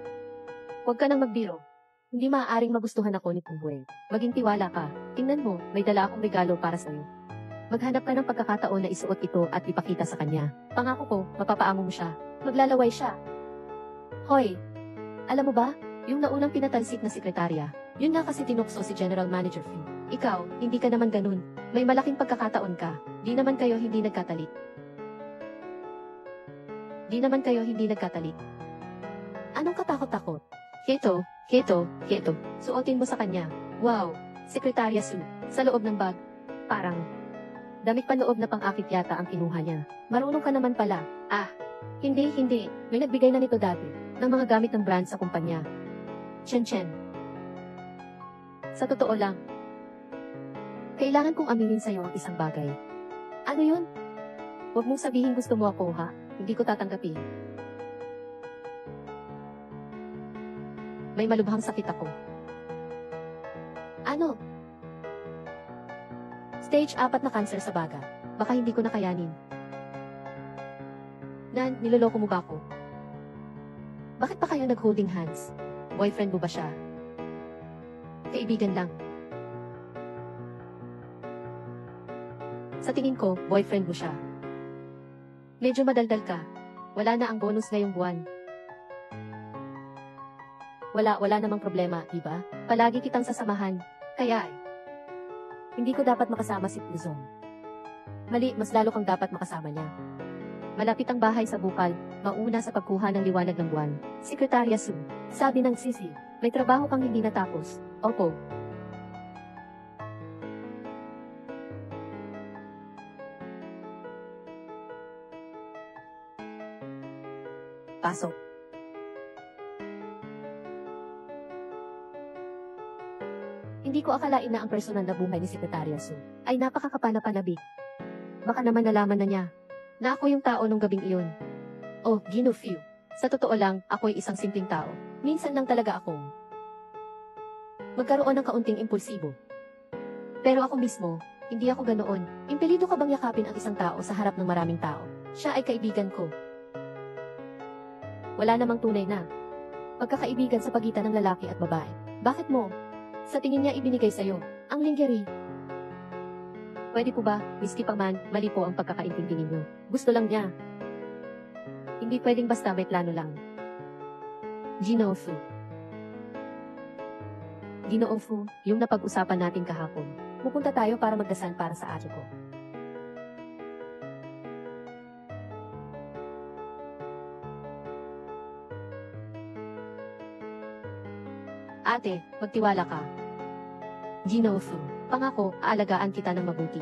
Huwag ka nang magbiro. Hindi maaaring magustuhan ako ni Pumbuel. Maging tiwala ka. Tingnan mo, may dala akong regalo para sa'yo. Maghanap ka ng pagkakataon na isuot ito at ipakita sa kanya. Pangako ko, mapapaamo mo siya. Maglalaway siya. Hoy! Alam mo ba, yung naunang pinatalsik na sekretarya, yun nga kasi tinukso si General Manager Fu. Ikaw, hindi ka naman ganun. May malaking pagkakataon ka. Di naman kayo hindi nagkatalik. Anong katakot-takot? Keto. Suotin mo sa kanya. Wow, Sekretarya Su. Sa loob ng bag. Parang damit panloob na pang-akit yata ang kinuha niya. Marunong ka naman pala. Hindi. May nagbigay na nito dati ng mga gamit ng brand sa kumpanya. Chen. Sa totoo lang, kailangan kong aminin sa'yo ang isang bagay. Ano yun? Huwag mong sabihin gusto mo ako, ha? Hindi ko tatanggapin. May malubhang sakit ako. Ano? Stage 4 na cancer sa baga. Baka hindi ko nakayanin. Nan, niloloko mo ba ako? Bakit pa kayo nag-holding hands? Boyfriend mo ba siya? Kaibigan lang. Sa tingin ko, boyfriend mo siya. Medyo madaldal ka. Wala na ang bonus ngayong buwan. Wala namang problema, diba? Palagi kitang sasamahan. Kaya hindi ko dapat makasama si Puzong. Mali, mas lalo kang dapat makasama niya. Malapit ang bahay sa bukal, mauna sa pagkuha ng liwanag ng buwan. Sekretarya Su, sabi ng Sisi, may trabaho kang hindi natapos. Opo. Pasok. Hindi ko akalain na ang personal na buhay ni Sekretarya Su ay napakakapanapanabik. Baka naman nalaman na niya na ako yung tao nung gabing iyon. Oh, Ginofew. Sa totoo lang, ako'y isang simpleng tao. Minsan lang talaga akong magkaroon ng kaunting impulsibo. Pero ako mismo, hindi ako ganoon. Impelido ka bang yakapin ang isang tao sa harap ng maraming tao? Siya ay kaibigan ko. Wala namang tunay na pagkakaibigan sa pagitan ng lalaki at babae. Bakit mo? Sa tingin niya ibinigay sa'yo ang lingerie. Pwede po ba, miski pa man, mali po ang pagkakaintindi ninyo. Gusto lang niya. Hindi pwedeng basta may plano lang. Ginoofu, yung napag-usapan natin kahapon. Pupunta tayo para magdasal para sa ate ko. Ate, magtiwala ka. Jinofu, pangako, aalagaan kita ng mabuti.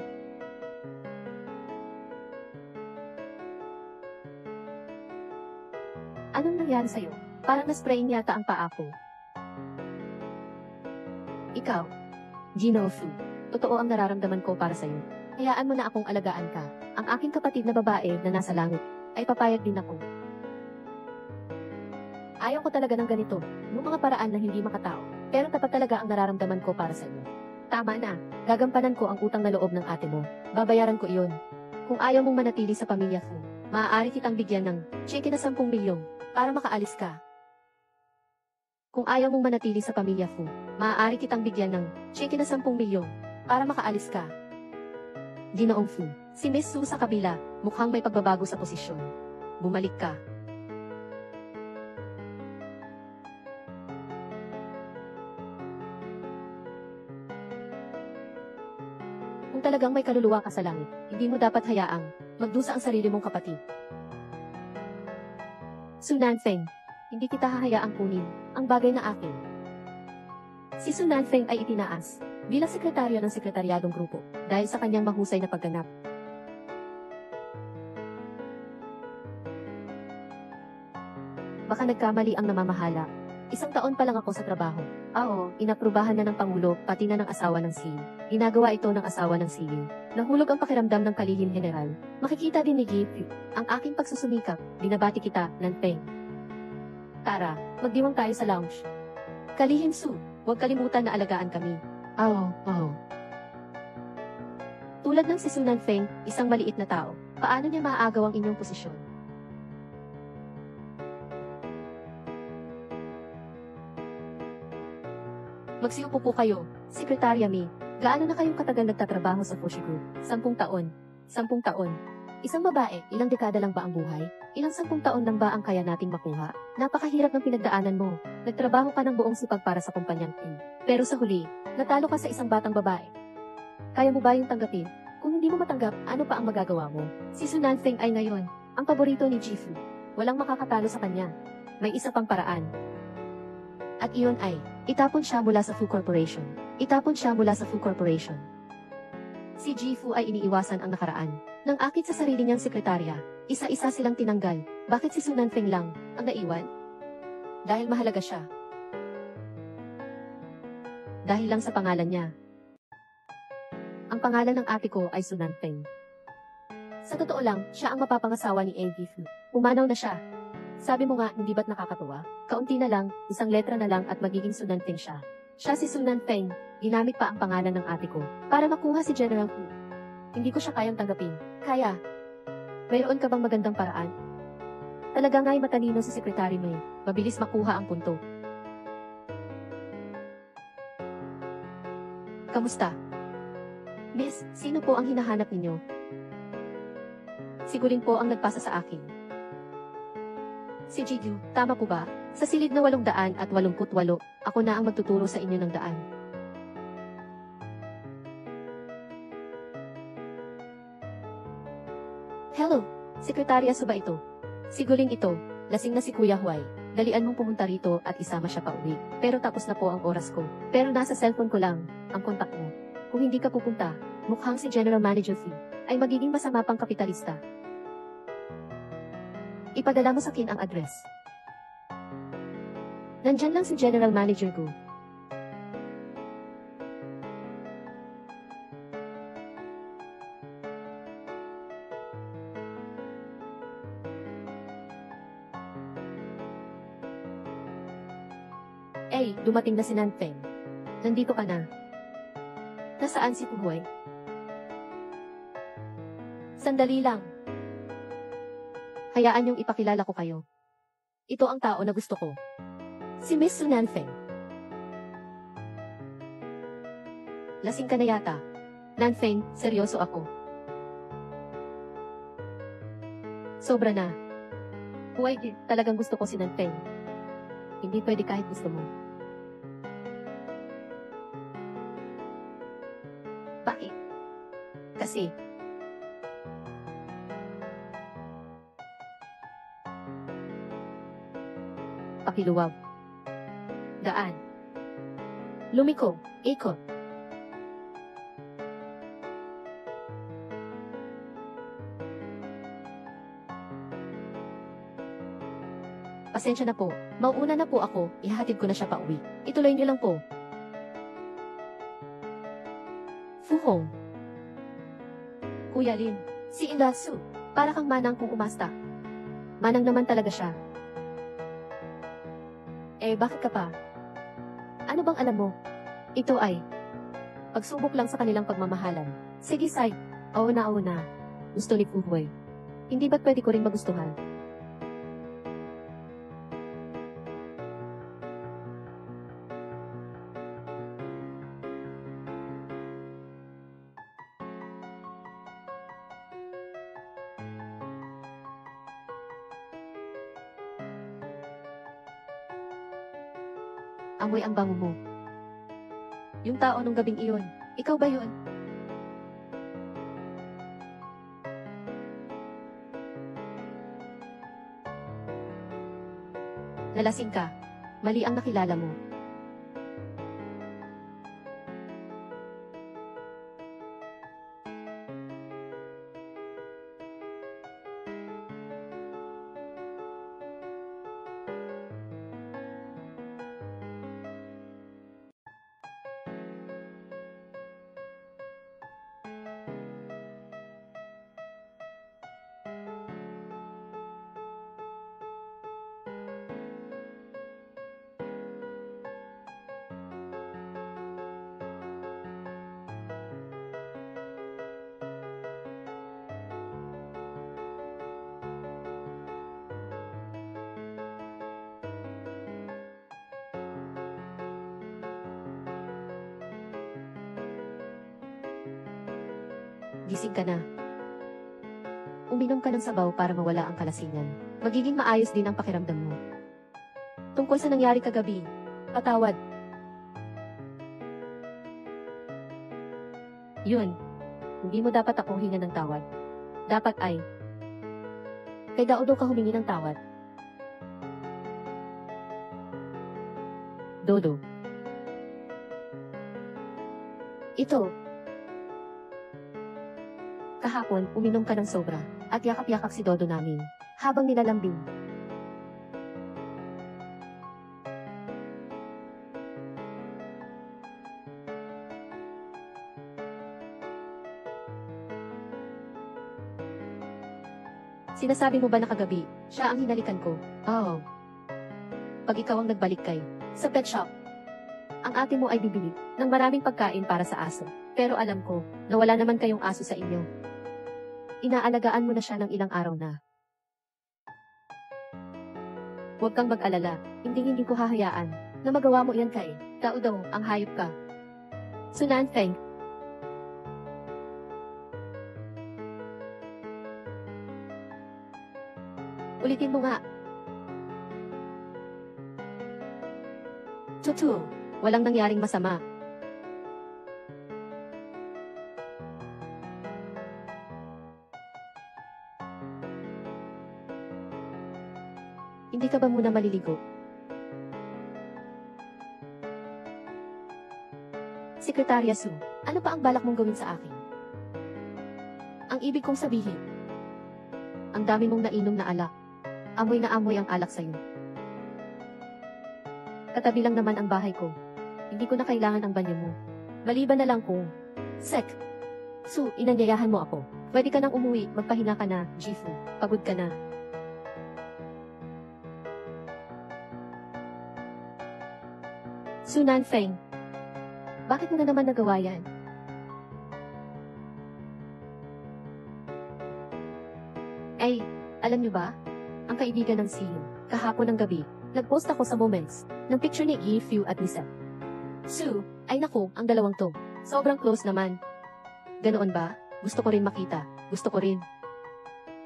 Anong nangyari sa'yo? Parang nasprayin yata ang paa ko. Ikaw, Jinofu, totoo ang nararamdaman ko para sa'yo. Hayaan mo na akong alagaan ka. Ang aking kapatid na babae na nasa langit, ay papayag din ako. Ayaw ko talaga ng ganito, ng mga paraan na hindi makatao. Pero tapat talaga ang nararamdaman ko para sa iyo. Tama na, gagampanan ko ang utang na loob ng ate mo. Babayaran ko iyon. Kung ayaw mong manatili sa pamilya ko, maaari kitang bigyan ng cheque na 10 milyon para makaalis ka. Kung ayaw mong manatili sa pamilya ko, maaari kitang bigyan ng cheque na 10 milyon para makaalis ka. Ginoong Fu, si Miss Su sa kabila, mukhang may pagbabago sa posisyon. Bumalik ka. Kung talagang may kaluluwa ka sa langit, hindi mo dapat hayaang magdusa ang sarili mong kapatid. Su Nanfeng, hindi kita hahayaang kunin ang bagay na akin. Si Su Nanfeng ay itinaas bilang sekretaryo ng sekretaryadong grupo dahil sa kanyang mahusay na pagganap. Baka nagkamali ang namamahala. 1 taon pa lang ako sa trabaho. Oo, inaprubahan na ng Pangulo, pati na ng asawa ng CEO. Ginagawa ito ng asawa ng CEO. Nahulog ang pakiramdam ng kalihim general. Makikita din ni Gifu ang aking pagsusumikap. Binabati kita, Nanfeng. Tara, magdiwang tayo sa lounge. Kalihim Su, huwag kalimutan na alagaan kami. Oo. Tulad ng si Su Nanfeng, isang maliit na tao, paano niya maaagaw ang inyong posisyon? Magsiupo po kayo, Sekretarya Mi. Gaano na kayong katagal nagtatrabaho sa Fushi Group? 10 taon. 10 taon. Isang babae, ilang dekada lang ba ang buhay? Ilang 10 taon lang ba ang kaya nating makuha? Napakahirap ng pinagdaanan mo. Nagtrabaho ka ng buong sipag para sa kumpanyang team. Pero sa huli, natalo ka sa isang batang babae. Kaya mo ba yung tanggapin? Kung hindi mo matanggap, ano pa ang magagawa mo? Si Su Nanfeng ay ngayon, ang paborito ni Gifu. Walang makakatalo sa kanya. May isa pang paraan. At iyon ay, itapon siya mula sa Fu Corporation. Itapon siya mula sa Fu Corporation. Si Gifu ay iniiwasan ang nakaraan. Nang akit sa sarili niyang sekretarya, isa-isa silang tinanggal. Bakit si Su Nanfeng lang ang naiwan? Dahil mahalaga siya. Dahil lang sa pangalan niya. Ang pangalan ng ate ko ay Su Nanfeng. Sa totoo lang, siya ang mapapangasawa ni Gifu. Umanaw na siya. Sabi mo nga, hindi ba't nakakatuwa? Kaunti na lang, 1 letra na lang at magiging Su Nanfeng siya. Siya si Su Nanfeng, ginamit pa ang pangalan ng ate ko para makuha si General Hu. Hindi ko siya kayang tanggapin. Kaya, mayroon ka bang magandang paraan? Talaga nga'y matalino si Secretary May. Mabilis makuha ang punto. Kamusta? Miss, sino po ang hinahanap ninyo? Sigurin po ang nagpasa sa akin. Si Jigyu, tama po ba? Sa silid na 888, ako na ang magtuturo sa inyo ng daan. Hello, Sekretarya Su ba ito? Siguling ito, lasing na si Kuya Huay. Dalian mong pumunta rito at isama siya pa uwi. Pero tapos na po ang oras ko. Pero nasa cellphone ko lang, ang kontak mo. Kung hindi ka pupunta, mukhang si General Manager Fee ay magiging masama pang kapitalista. Ipadala mo sa akin ang address. Nandyan lang si General Manager ko. Dumating na si Nanfeng. Nandito ka na. Nasaan si Puhoy? Sandali lang. Hayaan niyong ipakilala ko kayo. Ito ang tao na gusto ko. Si Miss Su Nanfeng. Lasing ka na yata. Nanfeng, seryoso ako. Sobra na. Huwag, talagang gusto ko si Nanfeng. Hindi pwede kahit gusto mo. kasi. Pakiluwag. Daan. Lumiko. Ikot. Pasensya na po. Mauuna na po ako. Ihahatid ko na siya pauwi. Ituloy niyo lang po. Fuhong. Kuya Lin. Si Indasu. Para kang manang kung umasta. Manang naman talaga siya. Eh, bakit ka pa? Ano bang alam mo? Ito ay pagsubok lang sa kanilang pagmamahalan. Sige, Sai. Oo na. Gusto ni Fuhuy. Hindi ba't pwede ko rin magustuhan? Amoy ang bango mo. Yung tao nung gabing iyon, ikaw ba yun? Nalasing ka. Mali ang nakilala mo. Gising ka na. Uminom ka ng sabaw para mawala ang kalasingan. Magiging maayos din ang pakiramdam mo. Tungkol sa nangyari kagabi, patawad. Yun. Hindi mo dapat ako hinga ng tawad. Dapat ay kay Daodo ka humingi ng tawad. Dodo. Ito. Kahapon, uminom ka ng sobra, at yakap-yakap si Dodo namin, habang nilalambing. Sinasabi mo ba na kagabi, siya ang hinalikan ko? Oo. Pag ikaw ang nagbalik kay, sa pet shop, ang ate mo ay bibili ng maraming pagkain para sa aso. Pero alam ko, na wala naman kayong aso sa inyo. Inaalagaan mo na siya ng ilang araw na. Huwag kang mag-alala, hindi ko hahayaan na magawa mo yan kay Daodo, ang hayop ka. Sunan Feng. Ulitin mo nga. Tutu, walang nangyaring masama. Hindi ka ba muna maliligo? Sekretarya Su, ano pa ang balak mong gawin sa akin? Ang ibig kong sabihin, ang dami mong nainom na alak. Amoy na amoy ang alak sa'yo. Katabi lang naman ang bahay ko. Hindi ko na kailangan ang banyo mo. Maliban na lang kung, Sek, Su, inanyayahan mo ako. Pwede ka nang umuwi, magpahinga ka na, Jifu. Pagod ka na. Sunan Feng, bakit mo na naman nagawa yan? Ay, alam niyo ba? Ang kaibigan ng CEO, kahapon ng gabi, nag-post ako sa Moments ng picture ni Yi Fu at ni Sep. Su, ay naku, ang dalawang to. Sobrang close naman. Ganoon ba? Gusto ko rin makita. Gusto ko rin.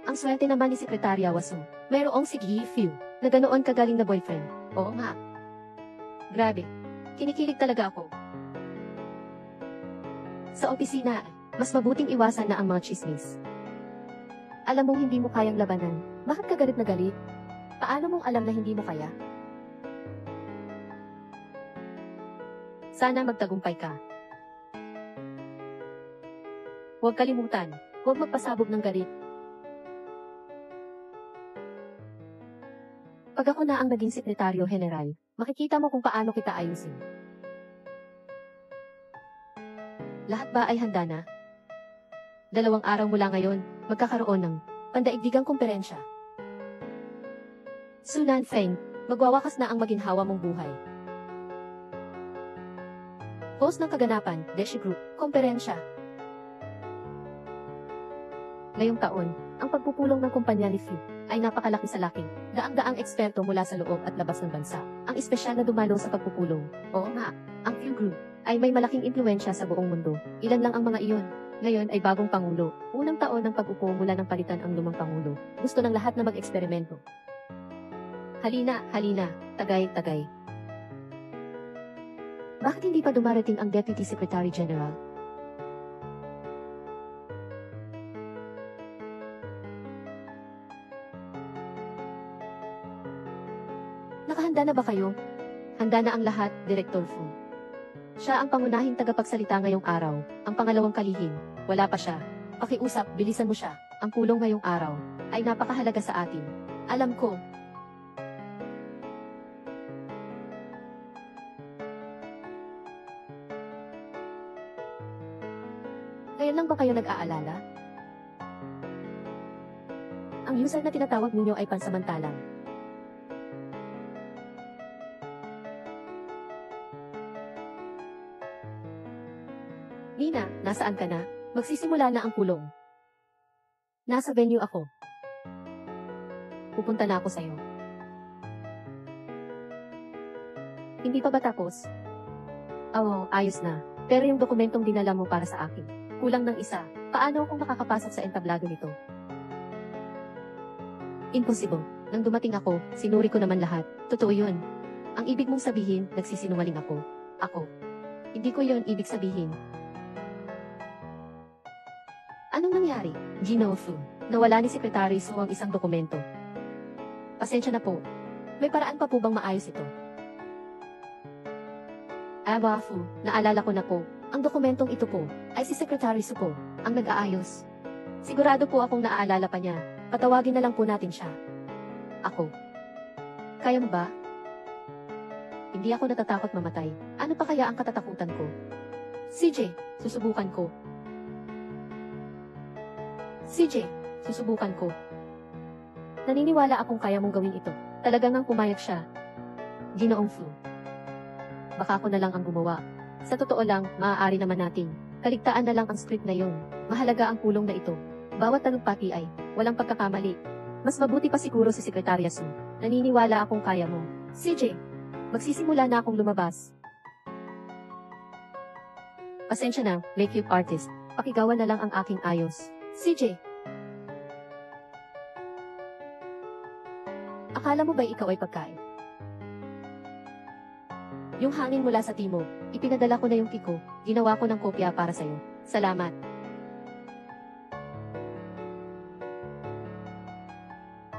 Ang swerte naman ni Sekretarya Wasu. Mayroong si Yi Fu na ganoon kagaling na boyfriend. Oo nga. Grabe. Kinikilig talaga ako. Sa opisina, Mas mabuting iwasan na ang mga chismis. Alam mong hindi mo kayang labanan. Bakit ka galit na galit? Paano mong alam na hindi mo kaya? Sana magtagumpay ka. Huwag kalimutan, huwag magpasabog ng galit. Pag ako na ang naging sekretaryo general, makikita mo kung paano kita ayusin. Lahat ba ay handa na? 2 araw mula ngayon, magkakaroon ng pandaigdigang kumperensya. Sunan Feng, magwawakas na ang maginhawa mong buhay. Host ng kaganapan, Deshi Group, komperensya. Ngayong taon, ang pagpupulong ng kumpanya ni Fu ay napakalaki sa laki. Daang-daang eksperto mula sa loob at labas ng bansa. Ang espesyal na dumalo sa pagpupulong. Oo nga, ang Fu Group ay may malaking impluensya sa buong mundo. Ilan lang ang mga iyon. Ngayon ay bagong pangulo. Unang taon ng pag-upo mula ng palitan ang lumang pangulo. Gusto ng lahat na mag-eksperimento. Halina, halina, tagay. Bakit hindi pa dumarating ang Deputy Secretary General? Nakahanda na ba kayo? Handa na ang lahat, Director Fu. Siya ang pangunahing tagapagsalita ngayong araw. Ang pangalawang kalihim, wala pa siya. Pakiusap, bilisan mo siya. Ang pulong ngayong araw ay napakahalaga sa atin. Alam ko. Ngayon lang ba kayo nag-aalala? Ang user na tinatawag ninyo ay pansamantalang. Nina, nasaan ka na? Magsisimula na ang pulong. Nasa venue ako. Pupunta na ako sa'yo. Hindi pa ba tapos? Oo, ayos na. Pero yung dokumentong dinala mo para sa akin, kulang ng isa. Paano kung makakapasok sa entablado nito? Impossible. Nang dumating ako, sinuri ko naman lahat. Totoo yun. Ang ibig mong sabihin, nagsisinungaling ako. Ako. Hindi ko yun ibig sabihin. Anong nangyari? Gino Fu. Nawala ni Secretary Su ang isang dokumento. Pasensya na po. May paraan pa po bang maayos ito? Aba Fu, naalala ko na po. Ang dokumentong ito po, ay si Secretary Su po, ang nag-aayos. Sigurado po akong naaalala pa niya. Patawagin na lang po natin siya. Ako. Kaya mo ba? Hindi ako natatakot mamatay. Ano pa kaya ang katatakutan ko? CJ, susubukan ko. CJ, susubukan ko. Naniniwala akong kaya mong gawin ito. Talagang ang pumayag siya. Ginoong Fu. Baka ako na lang ang gumawa. Sa totoo lang, maaari naman natin. Kaligtaan na lang ang script na yon. Mahalaga ang pulong na ito. Bawat talumpati ay walang pagkakamali. Mas mabuti pa siguro si Sekretarya Su. Naniniwala akong kaya mo. CJ, magsisimula na akong lumabas. Pasensya na, makeup artist. Pakigawan na lang ang aking ayos. CJ. Akala mo ba ikaw ay pagkain? Yung hangin mula sa timog, ipinadala ko na yung tiko, ginawa ko ng kopya para sa'yo. Salamat.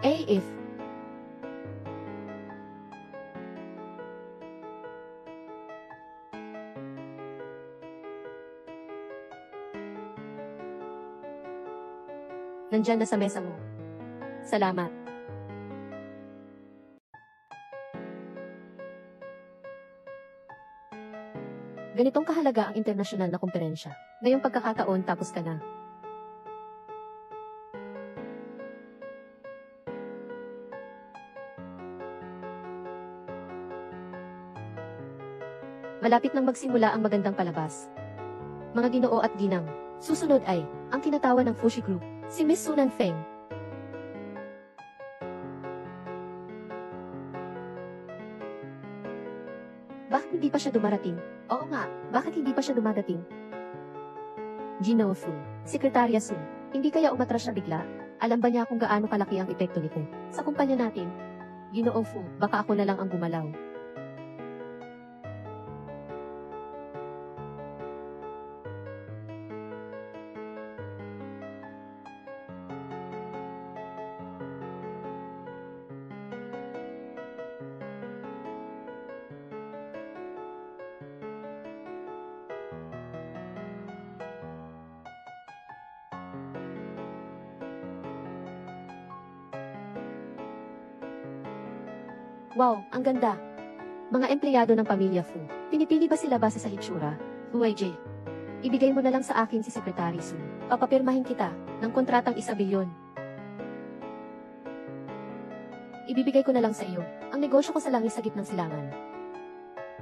AF. Nandyan na sa mesa mo. Salamat. Ganitong kahalaga ang internasyonal na komperensya. Ngayong pagkakataon tapos ka na. Malapit nang magsimula ang magandang palabas. Mga ginoo at ginang, susunod ay ang tinatawa ng Fushi Group, si Miss Sunan Feng. Bakit hindi pa siya dumarating? Oo nga, bakit hindi pa siya dumadating? Gino Fu, Sekretarya Su, hindi kaya umatras siya bigla? Alam ba niya kung gaano kalaki ang epekto nito sa kumpanya natin? Ginoo Fu, baka ako na lang ang gumalaw. Wow, ang ganda. Mga empleyado ng pamilya Fu. Pinipili ba sila base sa hitsura? UIJ. Ibigay mo na lang sa akin si Secretary Su. Papapirmahin kita ng kontratang 1 bilyon. Ibibigay ko na lang sa iyo. Ang negosyo ko sa langis sa gitnang silangan.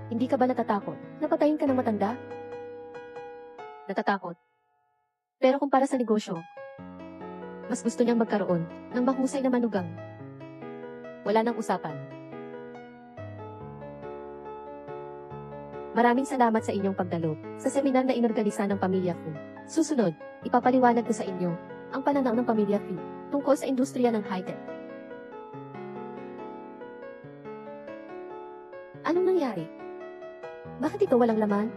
Hindi ka ba natatakot? Napatayin ka ng matanda? Natatakot. Pero kung para sa negosyo, mas gusto niyang magkaroon ng mahusay na manugang. Wala nang usapan. Maraming salamat sa inyong pagdalo sa seminar na inorganisa ng Pamilya Fu. Susunod, ipapaliwanag ko sa inyo ang pananaw ng Pamilya Fu tungkol sa industriya ng high-tech. Anong nangyari? Bakit ito walang laman?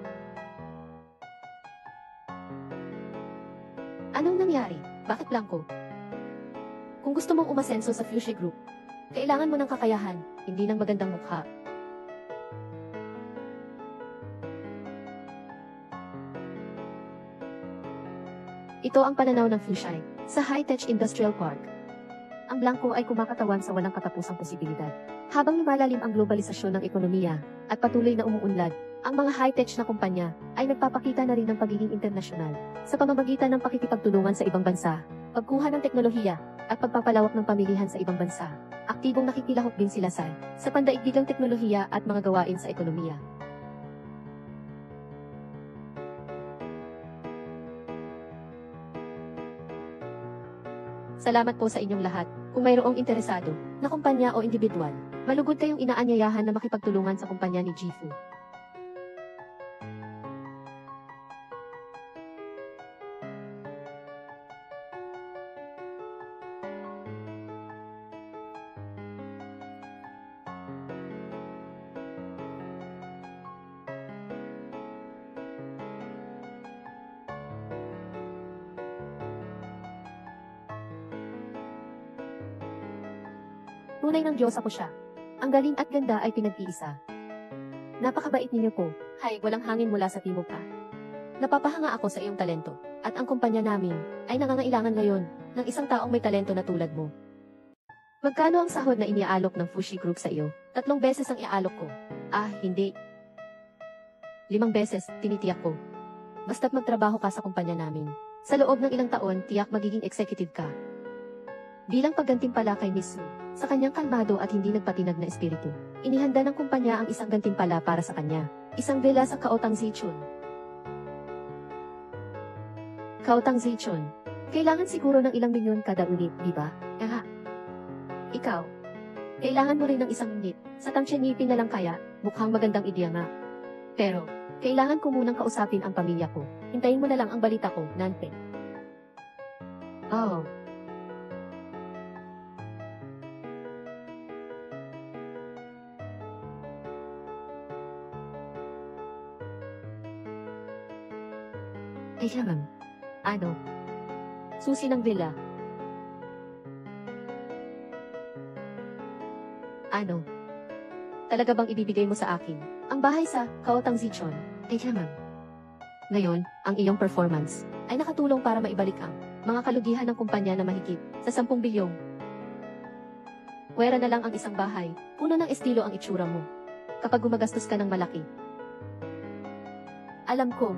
Anong nangyari? Bakit blanco? Kung gusto mong umasenso sa Fuchsia Group, kailangan mo ng kakayahan, hindi ng magandang mukha. Ito ang pananaw ng Fuchsia sa High-Tech Industrial Park. Ang blanco ay kumakatawan sa walang katapusang posibilidad. Habang lumalalim ang globalisasyon ng ekonomiya at patuloy na umuunlad, ang mga high-tech na kumpanya ay nagpapakita na rin ng pagiging internasyonal sa pamamagitan ng pakikipagtulungan sa ibang bansa, pagkuha ng teknolohiya, at pagpapalawak ng pamilihan sa ibang bansa. Aktibong nakikilahok din sila sa pandaigdigang teknolohiya at mga gawain sa ekonomiya. Salamat po sa inyong lahat. Kung mayroong interesado na kumpanya o individual, malugod kayong inaanyayahan na makipagtulungan sa kumpanya ni Gifu. Tunay ng Diyos ako siya. Ang galing at ganda ay pinag-iisa. Napakabait ninyo po. Hay, walang hangin mula sa timog ka. Napapahanga ako sa iyong talento, at ang kumpanya namin ay nangangailangan ngayon ng isang taong may talento na tulad mo. Magkano ang sahod na iniaalok ng Fuchsia Group sa iyo? 3 beses ang iaalok ko. Hindi. 5 beses, tinitiyak ko. Basta't magtrabaho ka sa kumpanya namin. Sa loob ng ilang taon, tiyak magiging executive ka. Bilang paggantimpala kay Miss Su, sa kanyang kalmado at hindi nagpatinag na espiritu, inihanda ng kumpanya ang isang gantimpala para sa kanya. Isang villa sa Kaotang Zichun. Kaotang Zichun. Kailangan siguro ng ilang milyon kada unit, di ba? Ikaw. Kailangan mo rin ng 1 unit. Sa Tangshanipin na lang kaya, mukhang magandang ideya nga. Pero, kailangan ko munang kausapin ang pamilya ko. Hintayin mo na lang ang balita ko, Nanpe. Oh. Kaya ma'am. Ano? Susi ng villa. Ano? Talaga bang ibibigay mo sa akin ang bahay sa Kaotang Zichon? Kaya ma'am. Ngayon, ang iyong performance ay nakatulong para maibalik ang mga kalugihan ng kumpanya na mahigit sa 10 bilyong. Pwera na lang ang isang bahay, puno ng estilo ang itsura mo. Kapag gumagastos ka ng malaki. Alam ko.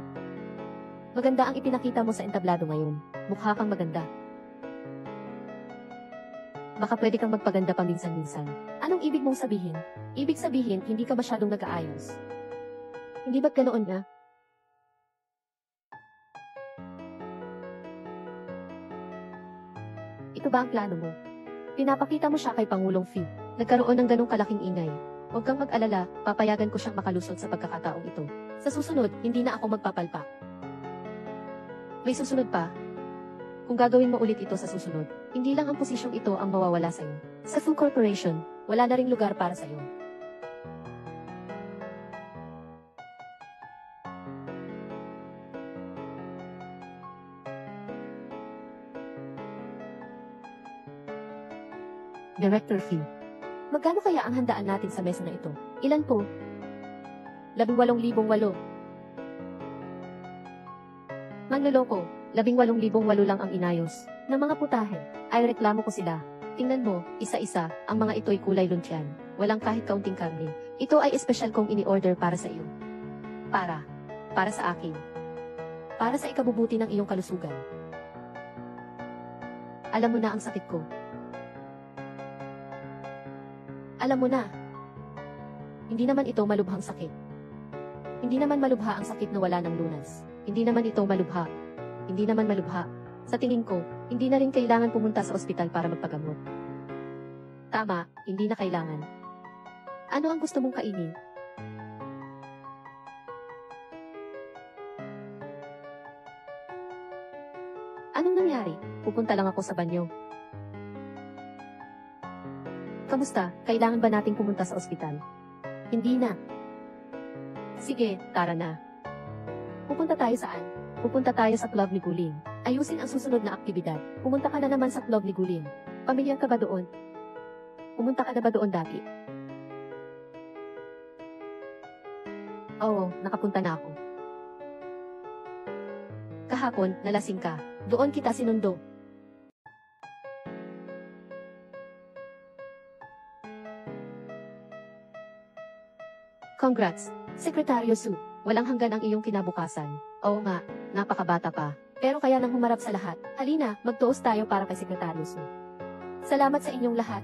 Maganda ang ipinakita mo sa entablado ngayon. Mukha kang maganda. Baka pwede kang magpaganda paminsan-minsan. Anong ibig mong sabihin? Ibig sabihin, hindi ka masyadong nag-aayos. Hindi ba't ganoon na? Ito ba ang plano mo? Pinapakita mo siya kay Pangulong Phil. Nagkaroon ng ganong kalaking ingay. Huwag kang mag-alala, papayagan ko siyang makalusot sa pagkakataong ito. Sa susunod, hindi na ako magpapalpak. May susunod pa. Kung gagawin mo ulit ito sa susunod, hindi lang ang posisyong ito ang mawawala sa'yo. Sa Fu Corporation, wala na ring lugar para sa'yo. Director Phil. Magkano kaya ang handaan natin sa mesa na ito? Ilan po? 18,800. Manloloko, 18,800 lang ang inayos. Ng mga putahe, ay reklamo ko sila. Tingnan mo, isa-isa, ang mga ito'y kulay luntyan. walang kahit kaunting karne. Ito ay espesyal kong ini-order para sa iyo. Para sa akin. Para sa ikabubuti ng iyong kalusugan. Alam mo na ang sakit ko. Alam mo na. Hindi naman ito malubhang sakit. Hindi naman malubha ang sakit na wala ng lunas. Hindi naman ito malubha. Hindi naman malubha. Sa tingin ko, hindi na rin kailangan pumunta sa ospital para magpagamot. Tama, hindi na kailangan. Ano ang gusto mong kainin? Anong nangyari? Pupunta lang ako sa banyo. Kamusta? Kailangan ba nating pumunta sa ospital? Hindi na. Sige, tara na. Pupunta tayo saan? Pupunta tayo sa club ni Guling. Ayusin ang susunod na aktibidad. Pumunta ka na naman sa club ni Guling. Pamilyar ka ba doon? Pumunta ka na ba doon dati? Oo, nakapunta na ako. Kahapon, nalasing ka. Doon kita sinundo. Congrats, Sekretaryo Su. Walang hanggan ang iyong kinabukasan. Oo nga, napakabata pa. Pero kaya nang humarap sa lahat. Halina, mag-toast tayo para kay Sekretaryo Su. Salamat sa inyong lahat.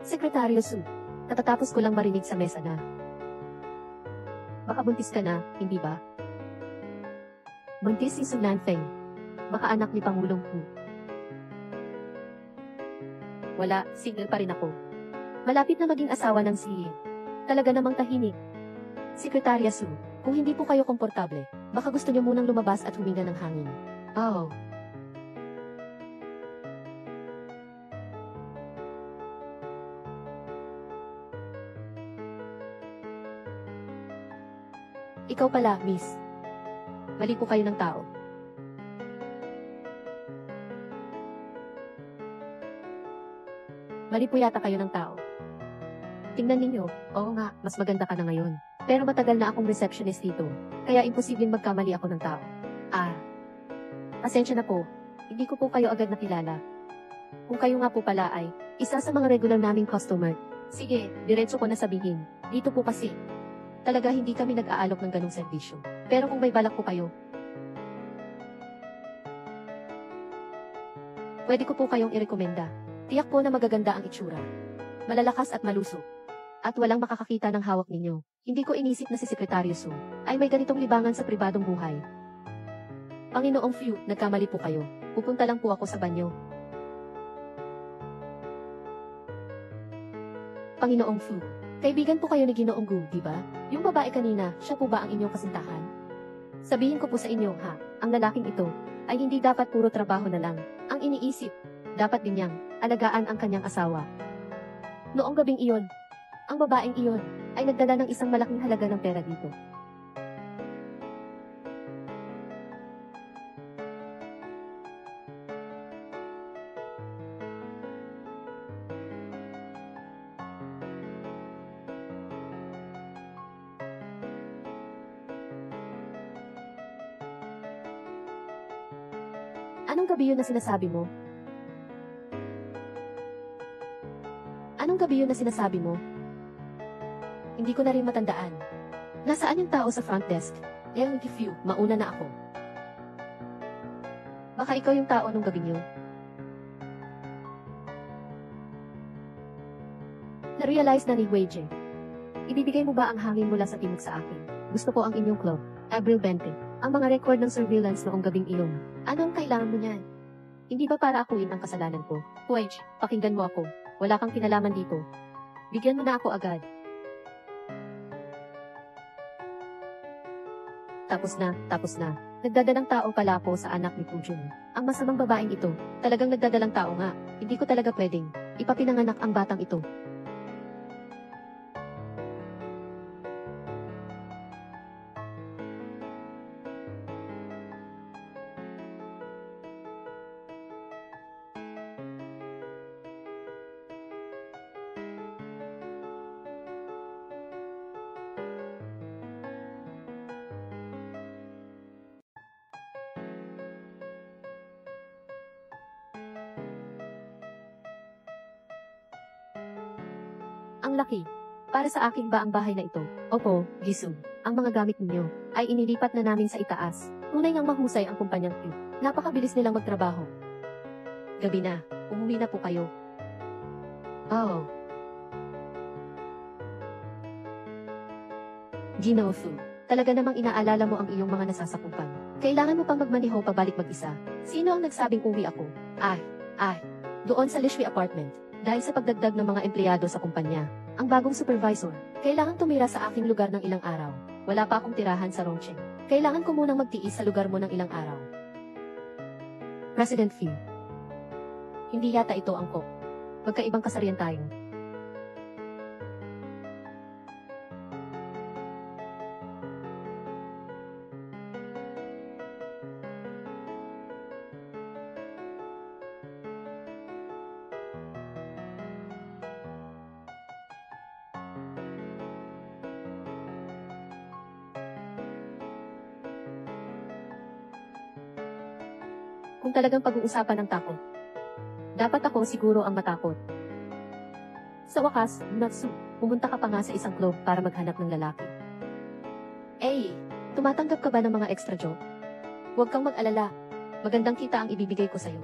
Sekretaryo Su, katatapos ko lang marinig sa mesa na. Baka buntis ka na, hindi ba? Buntis si Su Nanfeng. Baka anak ni Pangulong Hu. Wala, single pa rin ako. Malapit na maging asawa ng si Yin. Talaga namang tahimik. Sekretarya Su, kung hindi po kayo komportable, baka gusto niyo munang lumabas at huminga ng hangin. Oh. Ikaw pala, miss. Mali po kayo ng tao. Mali po yata kayo ng tao. Tingnan ninyo, oo nga, mas maganda ka na ngayon. Pero matagal na akong receptionist dito, kaya imposibleng magkamali ako ng tao. Pasensya na po, hindi ko po kayo agad nakilala. Kung kayo nga po pala ay, isa sa mga regular naming customer. Sige, diretso ko na sabihin, dito po kasi. Talaga hindi kami nag-aalok ng ganong serbisyo. Pero kung may balak po kayo, pwede ko po kayong irekomenda. Tiyak po na magaganda ang itsura. Malalakas at malusog. At walang makakakita ng hawak ninyo. Hindi ko inisip na si Sekretaryo Su ay may ganitong libangan sa pribadong buhay. Panginoong Fu, nagkamali po kayo. Pupunta lang po ako sa banyo. Panginoong Fu, kaibigan po kayo ni Ginoong Gu, di ba? Yung babae kanina, siya po ba ang inyong kasintahan? Sabihin ko po sa inyo, ha, ang lalaking ito ay hindi dapat puro trabaho na lang. Ang iniisip, dapat din niyang alagaan ang kanyang asawa. Noong gabing iyon, ang babaeng iyon ay nagdala ng isang malaking halaga ng pera dito. Anong gabi yun na sinasabi mo? Anong gabi yun na sinasabi mo? Hindi ko na rin matandaan. Nasaan yung tao sa front desk? Leon Gifu, mauna na ako. Baka ikaw yung tao nung gabi niyo. Na-realize na ni Weijing. Ibibigay mo ba ang hangin mula sa timog sa akin? Gusto ko ang inyong club, Abril 20. Ang mga record ng surveillance noong gabing iyon. Anong kailangan mo niyan? Hindi ba para akuin ang kasalanan ko? Weij, pakinggan mo ako. Wala kang kinalaman dito. Bigyan mo na ako agad. Tapos na. Nagdadalang tao pala ako sa anak ni Pujun. Ang masamang babaeng ito, talagang nagdadalang tao nga. Hindi ko talaga pwedeng ipapinanganak ang batang ito. Ang laki. Para sa akin ba ang bahay na ito? Opo, Jisoo. Ang mga gamit ninyo ay inilipat na namin sa itaas. Tunay ngang mahusay ang kumpanyang Q. Napakabilis nilang magtrabaho. Gabi na. Umuwi na po kayo. Oh. Jinoosu, talaga namang inaalala mo ang iyong mga nasasakupan. Kailangan mo pang magmaneho pabalik mag-isa. Sino ang nagsabing uwi ako? Doon sa Lishui apartment. Dahil sa pagdagdag ng mga empleyado sa kumpanya. Ang bagong supervisor, kailangan tumira sa aking lugar ng ilang araw. Wala pa akong tirahan sa Rongcheng. Kailangan ko munang magtiis sa lugar mo ng ilang araw. President Fu. Hindi yata ito angkop. Magkaibang kasarian tayo. Kung talagang pag-uusapan ng takot, dapat ako siguro ang matakot. Sa wakas, Natsu, pumunta ka pa nga sa isang club para maghanap ng lalaki. Tumatanggap ka ba ng mga extra job? Huwag kang mag-alala. Magandang kita ang ibibigay ko sa'yo.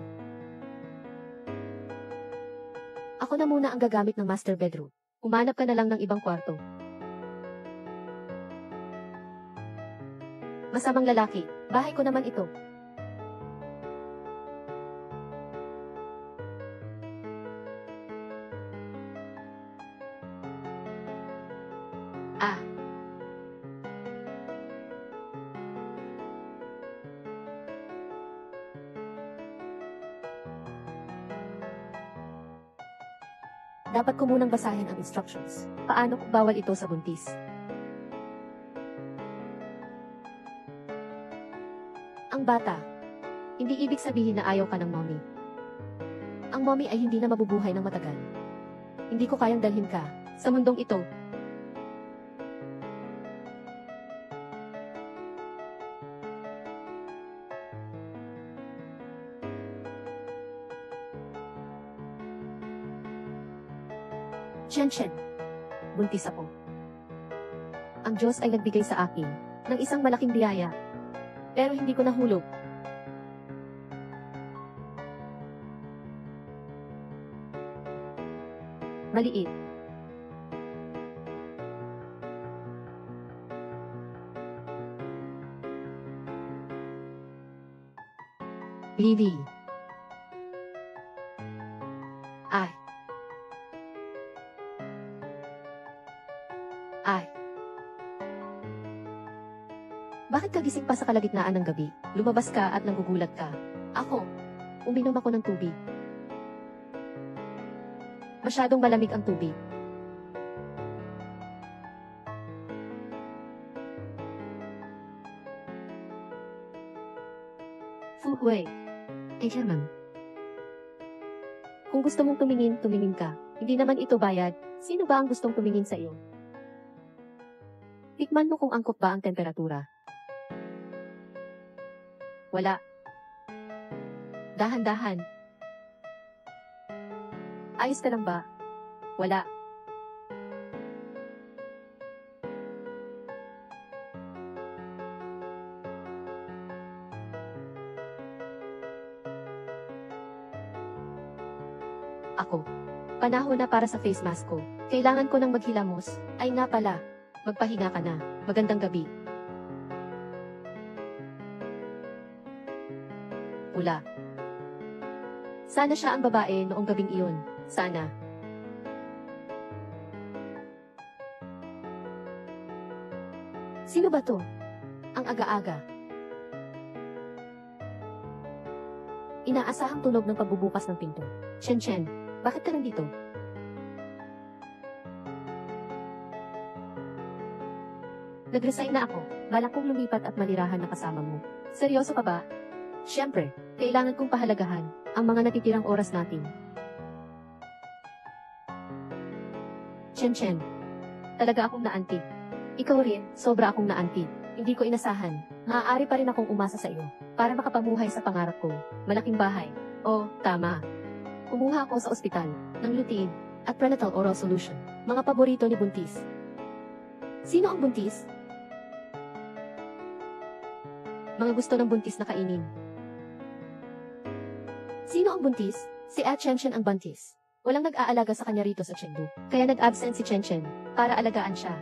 Ako na muna ang gagamit ng master bedroom. Umanap ka na lang ng ibang kwarto. Masamang lalaki, bahay ko naman ito. Dapat ko munang basahin ang instructions. Paano kung bawal ito sa buntis? Ang bata. Hindi ibig sabihin na ayaw ka ng mommy. Ang mommy ay hindi na mabubuhay ng matagal. Hindi ko kayang dalhin ka sa mundong ito. Chen, buntis ako. Ang Diyos ay nagbigay sa akin ng isang malaking biyaya. Pero hindi ko nahulog. Maliit. Lily. Bakit ka gising pa sa kalagitnaan ng gabi? Lumabas ka at nagugulat ka. Ako, uminom ako ng tubig. Masyadong malamig ang tubig. Fu Hui. Ma'am. Kung gusto mong tumingin ka. Hindi naman ito bayad. Sino ba ang gustong tumingin sa iyo? Tikman mo kung angkop ba ang temperatura. Wala. Dahan-dahan. Ayos ka lang ba? Wala. Ako. Panahon na para sa face mask ko. Kailangan ko ng maghilamos. Ay nga pala. Magpahinga ka na. Magandang gabi. Pula. Sana siya ang babae noong gabing iyon. Sana. Sino ba to? Ang aga-aga. Inaasahang tunog ng pagbubukas ng pinto. Chen, bakit ka nandito? Nag-resign na ako. Balak kong lumipat at malirahan na kasama mo. Seryoso ka ba? Siyempre, kailangan kong pahalagahan ang mga natitirang oras natin. Chen, talaga akong naantig. Ikaw rin, sobra akong naantig. Hindi ko inasahan. Maaari pa rin akong umasa sa iyo para makapamuhay sa pangarap ko. Malaking bahay. Oh, tama. Kumuha ako sa ospital ng lutein. at prenatal oral solution. Mga paborito ni buntis. Sino ang buntis? Mga gusto ng buntis na kainin. Sino ang buntis? Si Chen ang buntis. Walang nag-aalaga sa kanya rito sa Chengdu. Kaya nag-absent si Chen para alagaan siya.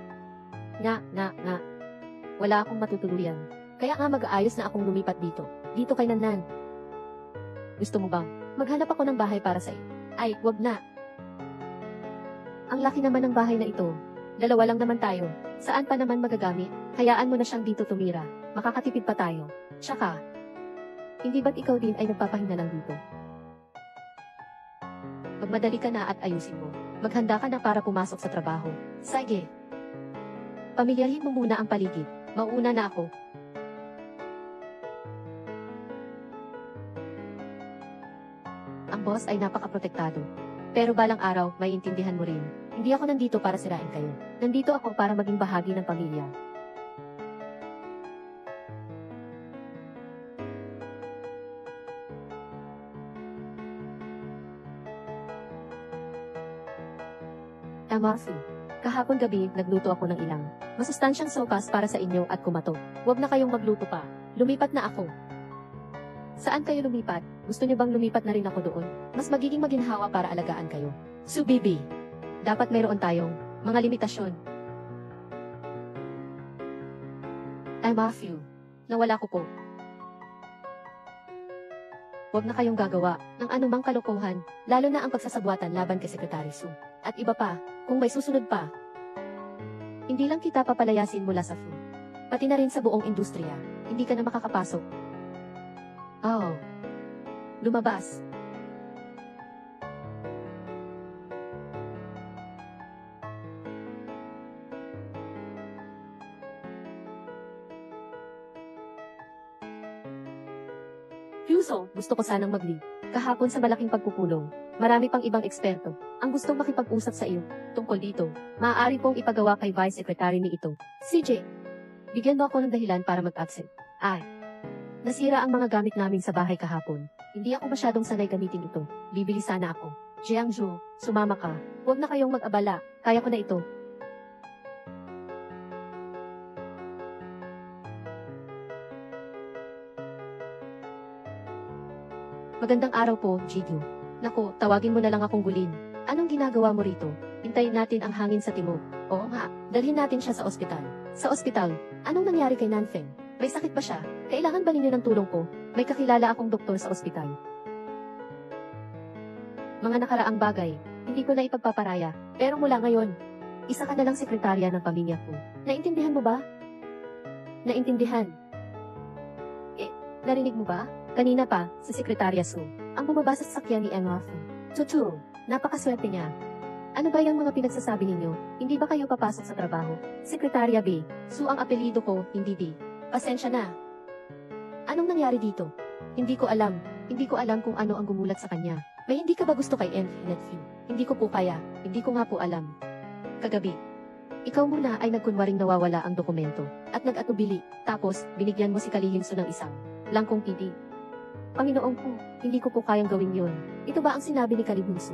Nga. Wala akong matutuluyan. Kaya nga mag-aayos na akong lumipat dito. Dito kay Nanan. Gusto mo bang maghanap ako ng bahay para sa iyo? Ay, wag na. Ang laki naman ng bahay na ito. Dalawa lang naman tayo. Saan pa naman magagamit? Hayaan mo na siyang dito tumira. Makakatipid pa tayo. Tsaka, hindi ba't ikaw din ay nagpapahinga lang dito? Magmadali ka na at ayusin mo. Maghanda ka na para pumasok sa trabaho. Sige. Pamilyahin mo muna ang paligid. Mauuna na ako. Ang boss ay napaka-protektado. Pero balang araw, may intindihan mo rin. Hindi ako nandito para sirain kayo. Nandito ako para maging bahagi ng pamilya. Amafu. Kahapon gabi, nagluto ako ng ilang masustansyang sopas para sa inyo at kumato. Huwag na kayong magluto pa. Lumipat na ako. Saan kayo lumipat? Gusto niyo bang lumipat na rin ako doon? Mas magiging maginhawa para alagaan kayo. Bibi. Dapat mayroon tayong mga limitasyon. I love you. Nawala ko po. Huwag na kayong gagawa ng anumang kalokohan, lalo na ang pagsasabwatan laban kay Secretary Su. At iba pa, kung may susunod pa. Hindi lang kita papalayasin mula sa food. Pati na rin sa buong industriya, hindi ka na makakapasok. Oh. Lumabas. Fuso, gusto ko sanang mag-leave. Kahapon sa malaking pagpupulong, marami pang ibang eksperto ang gustong makipag-usap sa iyo tungkol dito. Maaari pong ipagawa kay Vice Secretary ni ito. CJ, bigyan mo ako ng dahilan para mag-absent. Ay, nasira ang mga gamit namin sa bahay kahapon. Hindi ako masyadong sanay gamitin ito. Bibili sana ako. Jiangju, sumama ka. Huwag na kayong mag-abala. Kaya ko na ito. Magandang araw po, Jigyu. Naku, tawagin mo na lang akong Gulin. Anong ginagawa mo rito? Hintayin natin ang hangin sa timog. Oo nga, dalhin natin siya sa ospital. Sa ospital? Anong nangyari kay Nanfeng? May sakit ba siya? Kailangan ba ninyo ng tulong ko? May kakilala akong doktor sa ospital. Mga nakaraang bagay, hindi ko na ipagpaparaya. Pero mula ngayon, isa ka na lang sekretarya ng pamilya ko. Naintindihan mo ba? Naintindihan. Narinig mo ba? Kanina pa, si Sekretarya Su, ang bumaba sa sasakyan ni Emma Fu. Tutu, napakaswerte niya. Ano ba yung mga pinagsasabi ninyo? Hindi ba kayo papasok sa trabaho? Sekretarya B, Su ang apelido ko, hindi B. Pasensya na. Anong nangyari dito? Hindi ko alam. Hindi ko alam kung ano ang gumulat sa kanya. May hindi ka ba gusto kay Nephew? Hindi ko po kaya. Hindi ko nga po alam. Kagabi, ikaw muna ay nagkunwaring nawawala ang dokumento at nag-atubili. Tapos, binigyan mo si Kalihim Su ng isang langkong PD. Panginoon ko, hindi ko po kayang gawin yun. Ito ba ang sinabi ni Kalihim Su?